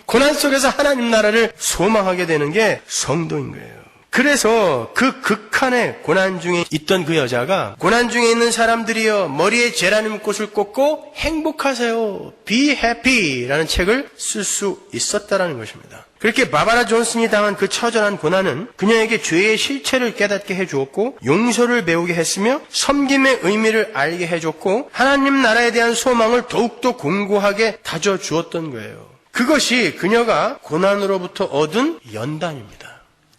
고난 속에서 하나님 나라를 소망하게 되는 게 성도인 거예요. 그래서 그 극한의 고난 중에 있던 그 여자가 고난 중에 있는 사람들이여 머리에 죄라는 꽃을 꽂고 행복하세요. Be happy 라는 책을 쓸 수 있었다라는 것입니다. 그렇게 바바라 존슨이 당한 그 처절한 고난은 그녀에게 죄의 실체를 깨닫게 해주었고 용서를 배우게 했으며 섬김의 의미를 알게 해줬고 하나님 나라에 대한 소망을 더욱더 공고하게 다져주었던 거예요. 그것이 그녀가 고난으로부터 얻은 연단입니다.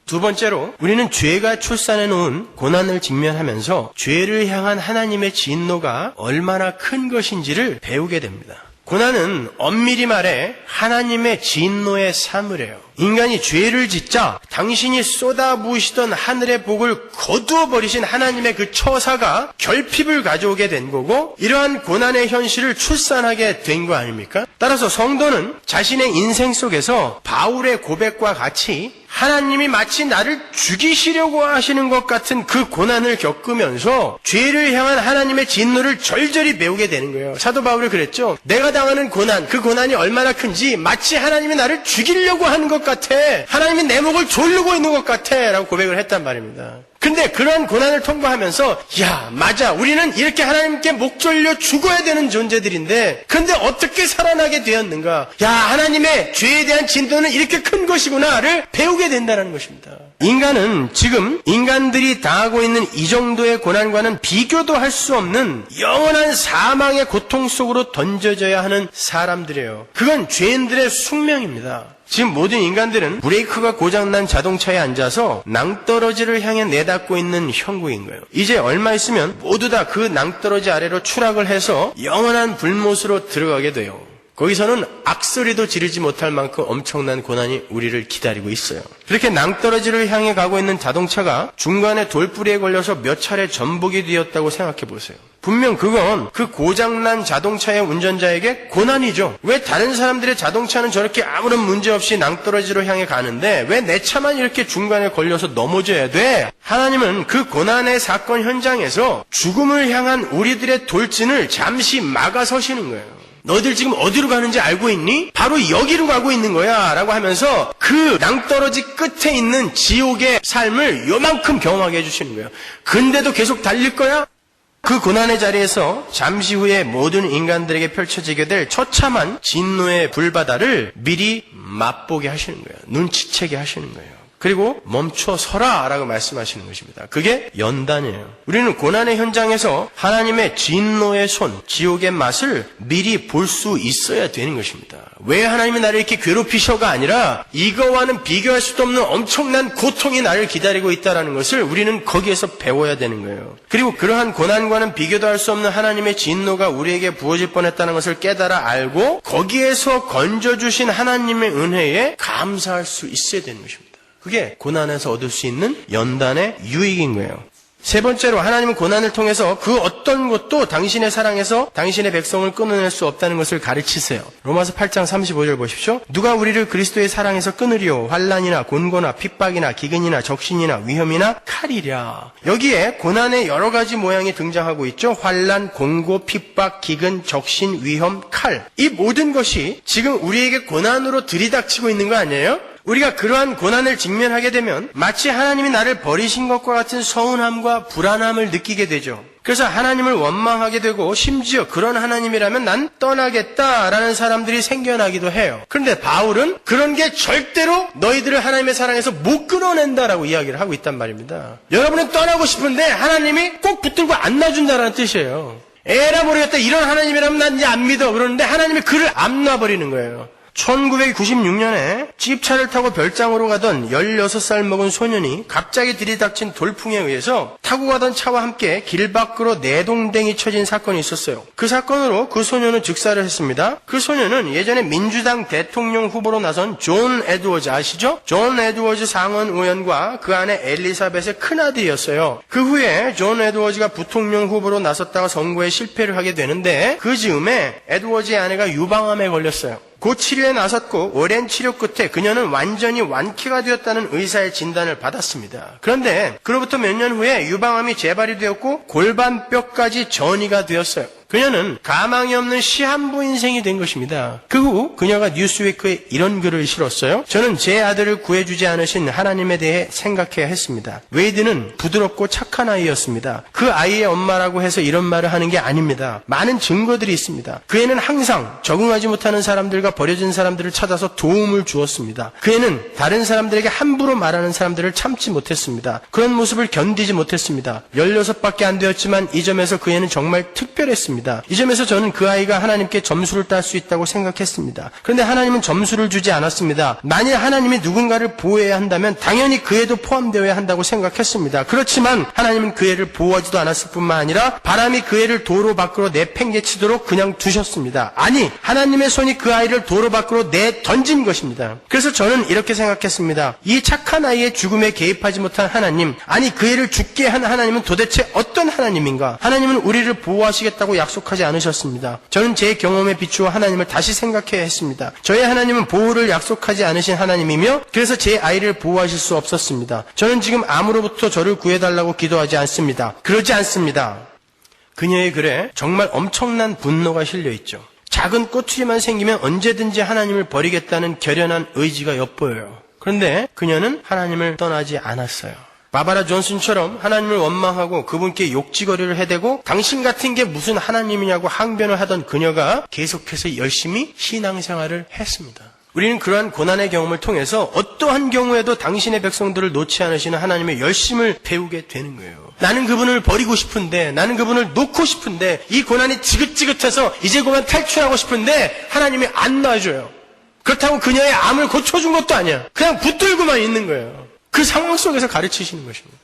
두 번째로 우리는 죄가 출산해 놓은 고난을 직면하면서 죄를 향한 하나님의 진노가 얼마나 큰 것인지를 배우게 됩니다. 고난은 엄밀히 말해 하나님의 진노의 사물이에요. 인간이 죄를 짓자 당신이 쏟아부으시던 하늘의 복을 거두어 버리신 하나님의 그 처사가 결핍을 가져오게 된 거고 이러한 고난의 현실을 출산하게 된 거 아닙니까? 따라서 성도는 자신의 인생 속에서 바울의 고백과 같이 하나님이 마치 나를 죽이시려고 하시는 것 같은 그 고난을 겪으면서 죄를 향한 하나님의 진노를 절절히 배우게 되는 거예요. 사도 바울이 그랬죠. 내가 당하는 고난, 그 고난이 얼마나 큰지 마치 하나님이 나를 죽이려고 하는 것 같아. 하나님이 내 목을 조르고 있는 것 같아 라고 고백을 했단 말입니다. 근데 그런 고난을 통과하면서 야 맞아 우리는 이렇게 하나님께 목 졸려 죽어야 되는 존재들인데 근데 어떻게 살아나게 되었는가. 야 하나님의 죄에 대한 진도는 이렇게 큰 것이구나를 배우게 된다는 것입니다. 인간은 지금 인간들이 당하고 있는 이 정도의 고난과는 비교도 할 수 없는 영원한 사망의 고통 속으로 던져져야 하는 사람들이에요. 그건 죄인들의 숙명입니다. 지금 모든 인간들은 브레이크가 고장난 자동차에 앉아서 낭떠러지를 향해 내닫고 있는 형국인 거예요. 이제 얼마 있으면 모두 다 그 낭떠러지 아래로 추락을 해서 영원한 불못으로 들어가게 돼요. 거기서는 악소리도 지르지 못할 만큼 엄청난 고난이 우리를 기다리고 있어요. 그렇게 낭떠러지를 향해 가고 있는 자동차가 중간에 돌뿌리에 걸려서 몇 차례 전복이 되었다고 생각해 보세요. 분명 그건 그 고장난 자동차의 운전자에게 고난이죠. 왜 다른 사람들의 자동차는 저렇게 아무런 문제 없이 낭떠러지로 향해 가는데 왜 내 차만 이렇게 중간에 걸려서 넘어져야 돼? 하나님은 그 고난의 사건 현장에서 죽음을 향한 우리들의 돌진을 잠시 막아서시는 거예요. 너희들 지금 어디로 가는지 알고 있니? 바로 여기로 가고 있는 거야 라고 하면서 그 낭떠러지 끝에 있는 지옥의 삶을 요만큼 경험하게 해주시는 거예요. 근데도 계속 달릴 거야? 그 고난의 자리에서 잠시 후에 모든 인간들에게 펼쳐지게 될 처참한 진노의 불바다를 미리 맛보게 하시는 거예요. 눈치채게 하시는 거예요. 그리고 멈춰서라 라고 말씀하시는 것입니다. 그게 연단이에요. 우리는 고난의 현장에서 하나님의 진노의 손, 지옥의 맛을 미리 볼 수 있어야 되는 것입니다. 왜 하나님이 나를 이렇게 괴롭히셔가 아니라 이거와는 비교할 수도 없는 엄청난 고통이 나를 기다리고 있다는 것을 우리는 거기에서 배워야 되는 거예요. 그리고 그러한 고난과는 비교도 할 수 없는 하나님의 진노가 우리에게 부어질 뻔했다는 것을 깨달아 알고 거기에서 건져주신 하나님의 은혜에 감사할 수 있어야 되는 것입니다. 그게 고난에서 얻을 수 있는 연단의 유익인 거예요. 세 번째로 하나님은 고난을 통해서 그 어떤 것도 당신의 사랑에서 당신의 백성을 끊어낼 수 없다는 것을 가르치세요. 로마서 8장 35절 보십시오. 누가 우리를 그리스도의 사랑에서 끊으리요? 환난이나 곤고나 핍박이나 기근이나 적신이나 위험이나 칼이랴. 여기에 고난의 여러 가지 모양이 등장하고 있죠. 환난, 곤고, 핍박, 기근, 적신, 위험, 칼. 이 모든 것이 지금 우리에게 고난으로 들이닥치고 있는 거 아니에요? 우리가 그러한 고난을 직면하게 되면 마치 하나님이 나를 버리신 것과 같은 서운함과 불안함을 느끼게 되죠. 그래서 하나님을 원망하게 되고 심지어 그런 하나님이라면 난 떠나겠다라는 사람들이 생겨나기도 해요. 그런데 바울은 그런 게 절대로 너희들을 하나님의 사랑에서 못 끌어낸다라고 이야기를 하고 있단 말입니다. 여러분은 떠나고 싶은데 하나님이 꼭 붙들고 안 놔준다라는 뜻이에요. 에라 모르겠다 이런 하나님이라면 난 이제 안 믿어 그러는데 하나님이 그를 안 놔버리는 거예요. 1996년에 집차를 타고 별장으로 가던 16살 먹은 소년이 갑자기 들이닥친 돌풍에 의해서 타고 가던 차와 함께 길 밖으로 내동댕이 쳐진 사건이 있었어요. 그 사건으로 그 소년은 즉사를 했습니다. 그 소년은 예전에 민주당 대통령 후보로 나선 존 에드워즈 아시죠? 존 에드워즈 상원 의원과 그 아내 엘리사벳의 큰아들이었어요. 그 후에 존 에드워즈가 부통령 후보로 나섰다가 선거에 실패를 하게 되는데 그 즈음에 에드워즈의 아내가 유방암에 걸렸어요. 그 치료에 나섰고 오랜 치료 끝에 그녀는 완전히 완쾌가 되었다는 의사의 진단을 받았습니다. 그런데 그로부터 몇 년 후에 유방암이 재발이 되었고 골반뼈까지 전이가 되었어요. 그녀는 가망이 없는 시한부 인생이 된 것입니다. 그 후 그녀가 뉴스위크에 이런 글을 실었어요. 저는 제 아들을 구해주지 않으신 하나님에 대해 생각해야 했습니다. 웨이드는 부드럽고 착한 아이였습니다. 그 아이의 엄마라고 해서 이런 말을 하는 게 아닙니다. 많은 증거들이 있습니다. 그 애는 항상 적응하지 못하는 사람들과 버려진 사람들을 찾아서 도움을 주었습니다. 그 애는 다른 사람들에게 함부로 말하는 사람들을 참지 못했습니다. 그런 모습을 견디지 못했습니다. 16밖에 안 되었지만 이 점에서 그 애는 정말 특별했습니다. 이 점에서 저는 그 아이가 하나님께 점수를 딸 수 있다고 생각했습니다. 그런데 하나님은 점수를 주지 않았습니다. 만일 하나님이 누군가를 보호해야 한다면 당연히 그 애도 포함되어야 한다고 생각했습니다. 그렇지만 하나님은 그 애를 보호하지도 않았을 뿐만 아니라 바람이 그 애를 도로 밖으로 내팽개치도록 그냥 두셨습니다. 아니, 하나님의 손이 그 아이를 도로 밖으로 내던진 것입니다. 그래서 저는 이렇게 생각했습니다. 이 착한 아이의 죽음에 개입하지 못한 하나님, 아니 그 애를 죽게 한 하나님은 도대체 어떤 하나님인가? 하나님은 우리를 보호하시겠다고 약속하지 않으셨습니다. 저는 제 경험에 비추어 하나님을 다시 생각해야 했습니다. 저의 하나님은 보호를 약속하지 않으신 하나님이며 그래서 제 아이를 보호하실 수 없었습니다. 저는 지금 암으로부터 저를 구해달라고 기도하지 않습니다. 그러지 않습니다. 그녀의 글에 정말 엄청난 분노가 실려있죠. 작은 꼬투리만 생기면 언제든지 하나님을 버리겠다는 결연한 의지가 엿보여요. 그런데 그녀는 하나님을 떠나지 않았어요. 바바라 존슨처럼 하나님을 원망하고 그분께 욕지거리를 해대고 당신 같은 게 무슨 하나님이냐고 항변을 하던 그녀가 계속해서 열심히 신앙생활을 했습니다. 우리는 그러한 고난의 경험을 통해서 어떠한 경우에도 당신의 백성들을 놓지 않으시는 하나님의 열심을 배우게 되는 거예요. 나는 그분을 버리고 싶은데, 나는 그분을 놓고 싶은데, 이 고난이 지긋지긋해서 이제 그만 탈출하고 싶은데 하나님이 안 놔줘요. 그렇다고 그녀의 암을 고쳐준 것도 아니야. 그냥 붙들고만 있는 거예요. 그 상황 속에서 가르치시는 것입니다.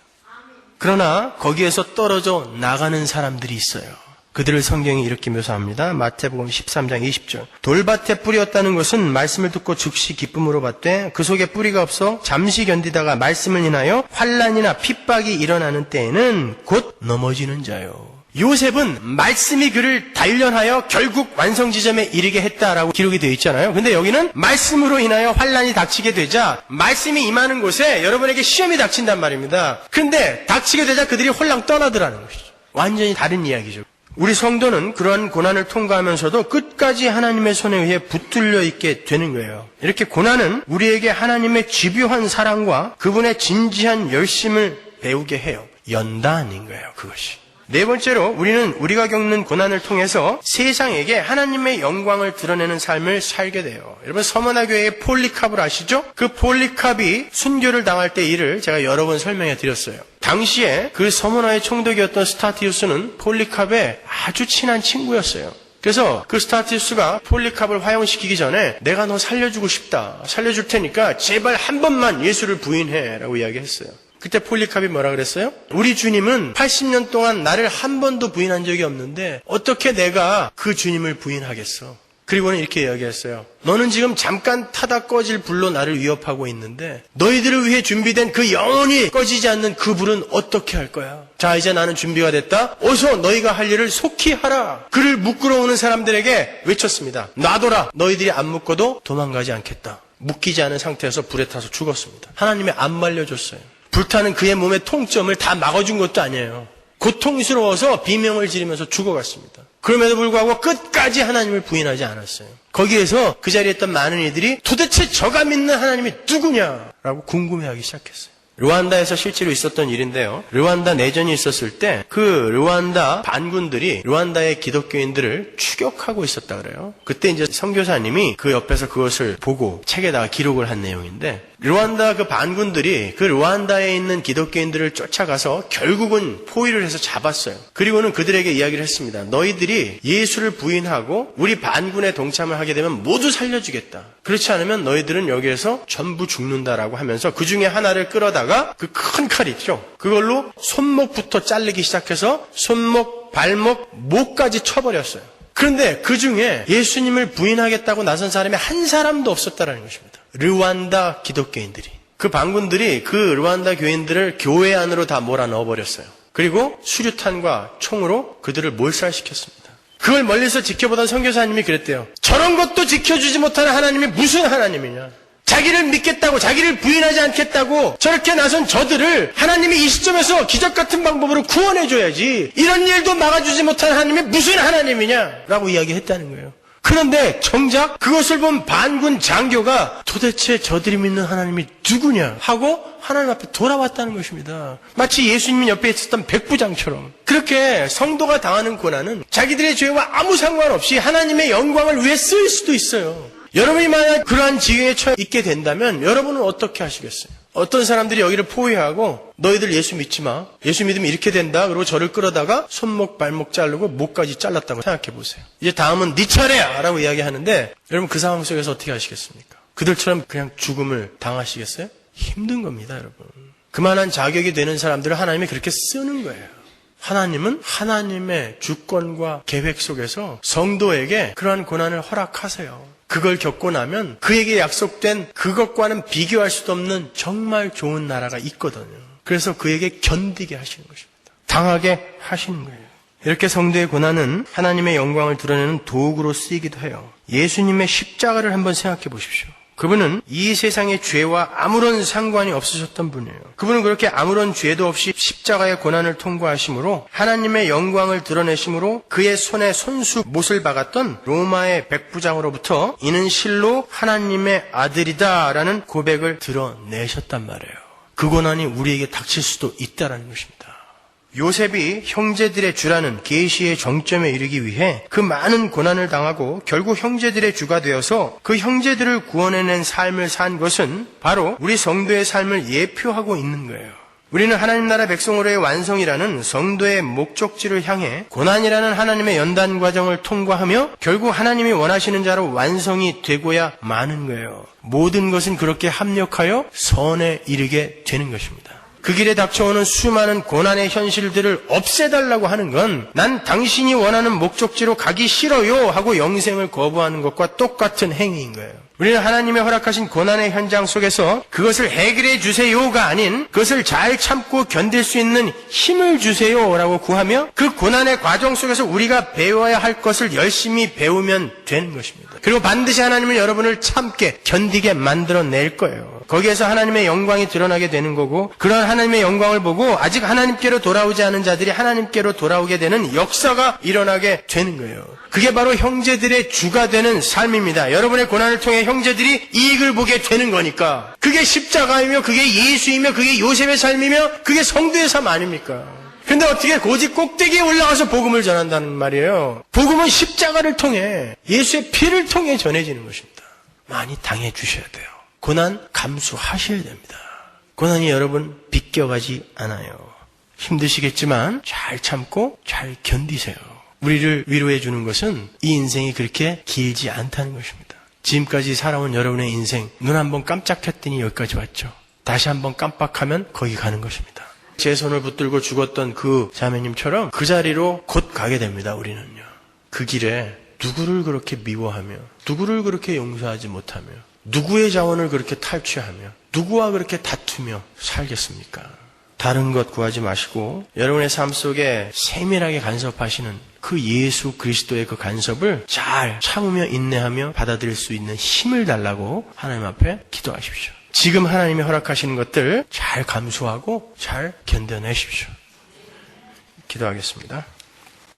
그러나 거기에서 떨어져 나가는 사람들이 있어요. 그들을 성경이 이렇게 묘사합니다. 마태복음 13장 20절. 돌밭에 뿌리였다는 것은 말씀을 듣고 즉시 기쁨으로 받되 그 속에 뿌리가 없어 잠시 견디다가 말씀을 인하여 환난이나 핍박이 일어나는 때에는 곧 넘어지는 자요. 요셉은 말씀이 그를 단련하여 결국 완성 지점에 이르게 했다라고 기록이 되어 있잖아요. 근데 여기는 말씀으로 인하여 환난이 닥치게 되자 말씀이 임하는 곳에 여러분에게 시험이 닥친단 말입니다. 그런데 닥치게 되자 그들이 홀랑 떠나더라는 것이죠. 완전히 다른 이야기죠. 우리 성도는 그러한 고난을 통과하면서도 끝까지 하나님의 손에 의해 붙들려 있게 되는 거예요. 이렇게 고난은 우리에게 하나님의 집요한 사랑과 그분의 진지한 열심을 배우게 해요. 연단인 거예요, 그것이. 네 번째로 우리는 우리가 겪는 고난을 통해서 세상에게 하나님의 영광을 드러내는 삶을 살게 돼요. 여러분 서머나 교회의 폴리캅을 아시죠? 그 폴리캅이 순교를 당할 때 일을 제가 여러 번 설명해 드렸어요. 당시에 그 서머나의 총독이었던 스타티우스는 폴리캅의 아주 친한 친구였어요. 그래서 그 스타티우스가 폴리캅을 화형시키기 전에 내가 너 살려주고 싶다. 살려줄 테니까 제발 한 번만 예수를 부인해 라고 이야기했어요. 그때 폴리캅이 뭐라 그랬어요? 우리 주님은 80년 동안 나를 한 번도 부인한 적이 없는데 어떻게 내가 그 주님을 부인하겠어? 그리고는 이렇게 이야기했어요. 너는 지금 잠깐 타다 꺼질 불로 나를 위협하고 있는데 너희들을 위해 준비된 그 영원히 꺼지지 않는 그 불은 어떻게 할 거야? 자, 이제 나는 준비가 됐다. 어서 너희가 할 일을 속히 하라. 그를 묶으러 오는 사람들에게 외쳤습니다. 놔둬라. 너희들이 안 묶어도 도망가지 않겠다. 묶이지 않은 상태에서 불에 타서 죽었습니다. 하나님이 안 말려줬어요. 불타는 그의 몸의 통점을 다 막아준 것도 아니에요. 고통스러워서 비명을 지르면서 죽어갔습니다. 그럼에도 불구하고 끝까지 하나님을 부인하지 않았어요. 거기에서 그 자리에 있던 많은 이들이 도대체 저가 믿는 하나님이 누구냐라고 궁금해하기 시작했어요. 르완다에서 실제로 있었던 일인데요. 르완다 내전이 있었을 때 그 르완다 반군들이 르완다의 기독교인들을 추격하고 있었다 그래요. 그때 이제 선교사님이 그 옆에서 그것을 보고 책에다가 기록을 한 내용인데 르완다 그 반군들이 그 르완다에 있는 기독교인들을 쫓아가서 결국은 포위를 해서 잡았어요. 그리고는 그들에게 이야기를 했습니다. 너희들이 예수를 부인하고 우리 반군에 동참을 하게 되면 모두 살려주겠다. 그렇지 않으면 너희들은 여기에서 전부 죽는다라고 하면서 그 중에 하나를 끌어다가 그 큰 칼 있죠. 그걸로 손목부터 자르기 시작해서 손목, 발목, 목까지 쳐버렸어요. 그런데 그 중에 예수님을 부인하겠다고 나선 사람이 한 사람도 없었다라는 것입니다. 르완다 기독교인들이. 그 반군들이 그 르완다 교인들을 교회 안으로 다 몰아넣어버렸어요. 그리고 수류탄과 총으로 그들을 몰살시켰습니다. 그걸 멀리서 지켜보던 선교사님이 그랬대요. 저런 것도 지켜주지 못하는 하나님이 무슨 하나님이냐. 자기를 믿겠다고, 자기를 부인하지 않겠다고 저렇게 나선 저들을 하나님이 이 시점에서 기적 같은 방법으로 구원해줘야지. 이런 일도 막아주지 못하는 하나님이 무슨 하나님이냐라고 이야기했다는 거예요. 그런데 정작 그것을 본 반군 장교가 도대체 저들이 믿는 하나님이 누구냐 하고 하나님 앞에 돌아왔다는 것입니다. 마치 예수님 옆에 있었던 백부장처럼. 그렇게 성도가 당하는 고난은 자기들의 죄와 아무 상관없이 하나님의 영광을 위해 쓰일 수도 있어요. 여러분이 만약 그러한 지경에 처해 있게 된다면 여러분은 어떻게 하시겠어요? 어떤 사람들이 여기를 포위하고 너희들 예수 믿지 마. 예수 믿으면 이렇게 된다. 그리고 저를 끌어다가 손목 발목 자르고 목까지 잘랐다고 생각해 보세요. 이제 다음은 네 차례야 라고 이야기하는데 여러분 그 상황 속에서 어떻게 하시겠습니까? 그들처럼 그냥 죽음을 당하시겠어요? 힘든 겁니다, 여러분. 그만한 자격이 되는 사람들을 하나님이 그렇게 쓰는 거예요. 하나님은 하나님의 주권과 계획 속에서 성도에게 그러한 고난을 허락하세요. 그걸 겪고 나면 그에게 약속된 그것과는 비교할 수도 없는 정말 좋은 나라가 있거든요. 그래서 그에게 견디게 하시는 것입니다. 당하게 하시는 거예요. 이렇게 성도의 고난은 하나님의 영광을 드러내는 도구로 쓰이기도 해요. 예수님의 십자가를 한번 생각해 보십시오. 그분은 이 세상의 죄와 아무런 상관이 없으셨던 분이에요. 그분은 그렇게 아무런 죄도 없이 십자가의 고난을 통과하심으로 하나님의 영광을 드러내심으로 그의 손에 손수 못을 박았던 로마의 백부장으로부터 이는 실로 하나님의 아들이다라는 고백을 드러내셨단 말이에요. 그 고난이 우리에게 닥칠 수도 있다라는 것입니다. 요셉이 형제들의 주라는 계시의 정점에 이르기 위해 그 많은 고난을 당하고 결국 형제들의 주가 되어서 그 형제들을 구원해낸 삶을 산 것은 바로 우리 성도의 삶을 예표하고 있는 거예요. 우리는 하나님 나라 백성으로의 완성이라는 성도의 목적지를 향해 고난이라는 하나님의 연단 과정을 통과하며 결국 하나님이 원하시는 자로 완성이 되고야 마는 거예요. 모든 것은 그렇게 합력하여 선에 이르게 되는 것입니다. 그 길에 닥쳐오는 수많은 고난의 현실들을 없애달라고 하는 건 난 당신이 원하는 목적지로 가기 싫어요 하고 영생을 거부하는 것과 똑같은 행위인 거예요. 우리는 하나님의 허락하신 고난의 현장 속에서 그것을 해결해 주세요가 아닌 그것을 잘 참고 견딜 수 있는 힘을 주세요라고 구하며 그 고난의 과정 속에서 우리가 배워야 할 것을 열심히 배우면 되는 것입니다. 그리고 반드시 하나님은 여러분을 참게 견디게 만들어낼 거예요. 거기에서 하나님의 영광이 드러나게 되는 거고 그런 하나님의 영광을 보고 아직 하나님께로 돌아오지 않은 자들이 하나님께로 돌아오게 되는 역사가 일어나게 되는 거예요. 그게 바로 형제들의 주가 되는 삶입니다. 여러분의 고난을 통해 형제들이 이익을 보게 되는 거니까 그게 십자가이며 그게 예수이며 그게 요셉의 삶이며 그게 성도의 삶 아닙니까? 근데 어떻게 고집 꼭대기에 올라가서 복음을 전한다는 말이에요. 복음은 십자가를 통해 예수의 피를 통해 전해지는 것입니다. 많이 당해 주셔야 돼요. 고난 감수하셔야 됩니다. 고난이 여러분 비껴가지 않아요. 힘드시겠지만 잘 참고 잘 견디세요. 우리를 위로해 주는 것은 이 인생이 그렇게 길지 않다는 것입니다. 지금까지 살아온 여러분의 인생 눈 한번 깜짝했더니 여기까지 왔죠. 다시 한번 깜빡하면 거기 가는 것입니다. 제 손을 붙들고 죽었던 그 자매님처럼 그 자리로 곧 가게 됩니다. 우리는요. 그 길에 누구를 그렇게 미워하며 누구를 그렇게 용서하지 못하며 누구의 자원을 그렇게 탈취하며 누구와 그렇게 다투며 살겠습니까? 다른 것 구하지 마시고 여러분의 삶 속에 세밀하게 간섭하시는 그 예수 그리스도의 그 간섭을 잘 참으며 인내하며 받아들일 수 있는 힘을 달라고 하나님 앞에 기도하십시오. 지금 하나님이 허락하시는 것들 잘 감수하고 잘 견뎌내십시오. 기도하겠습니다.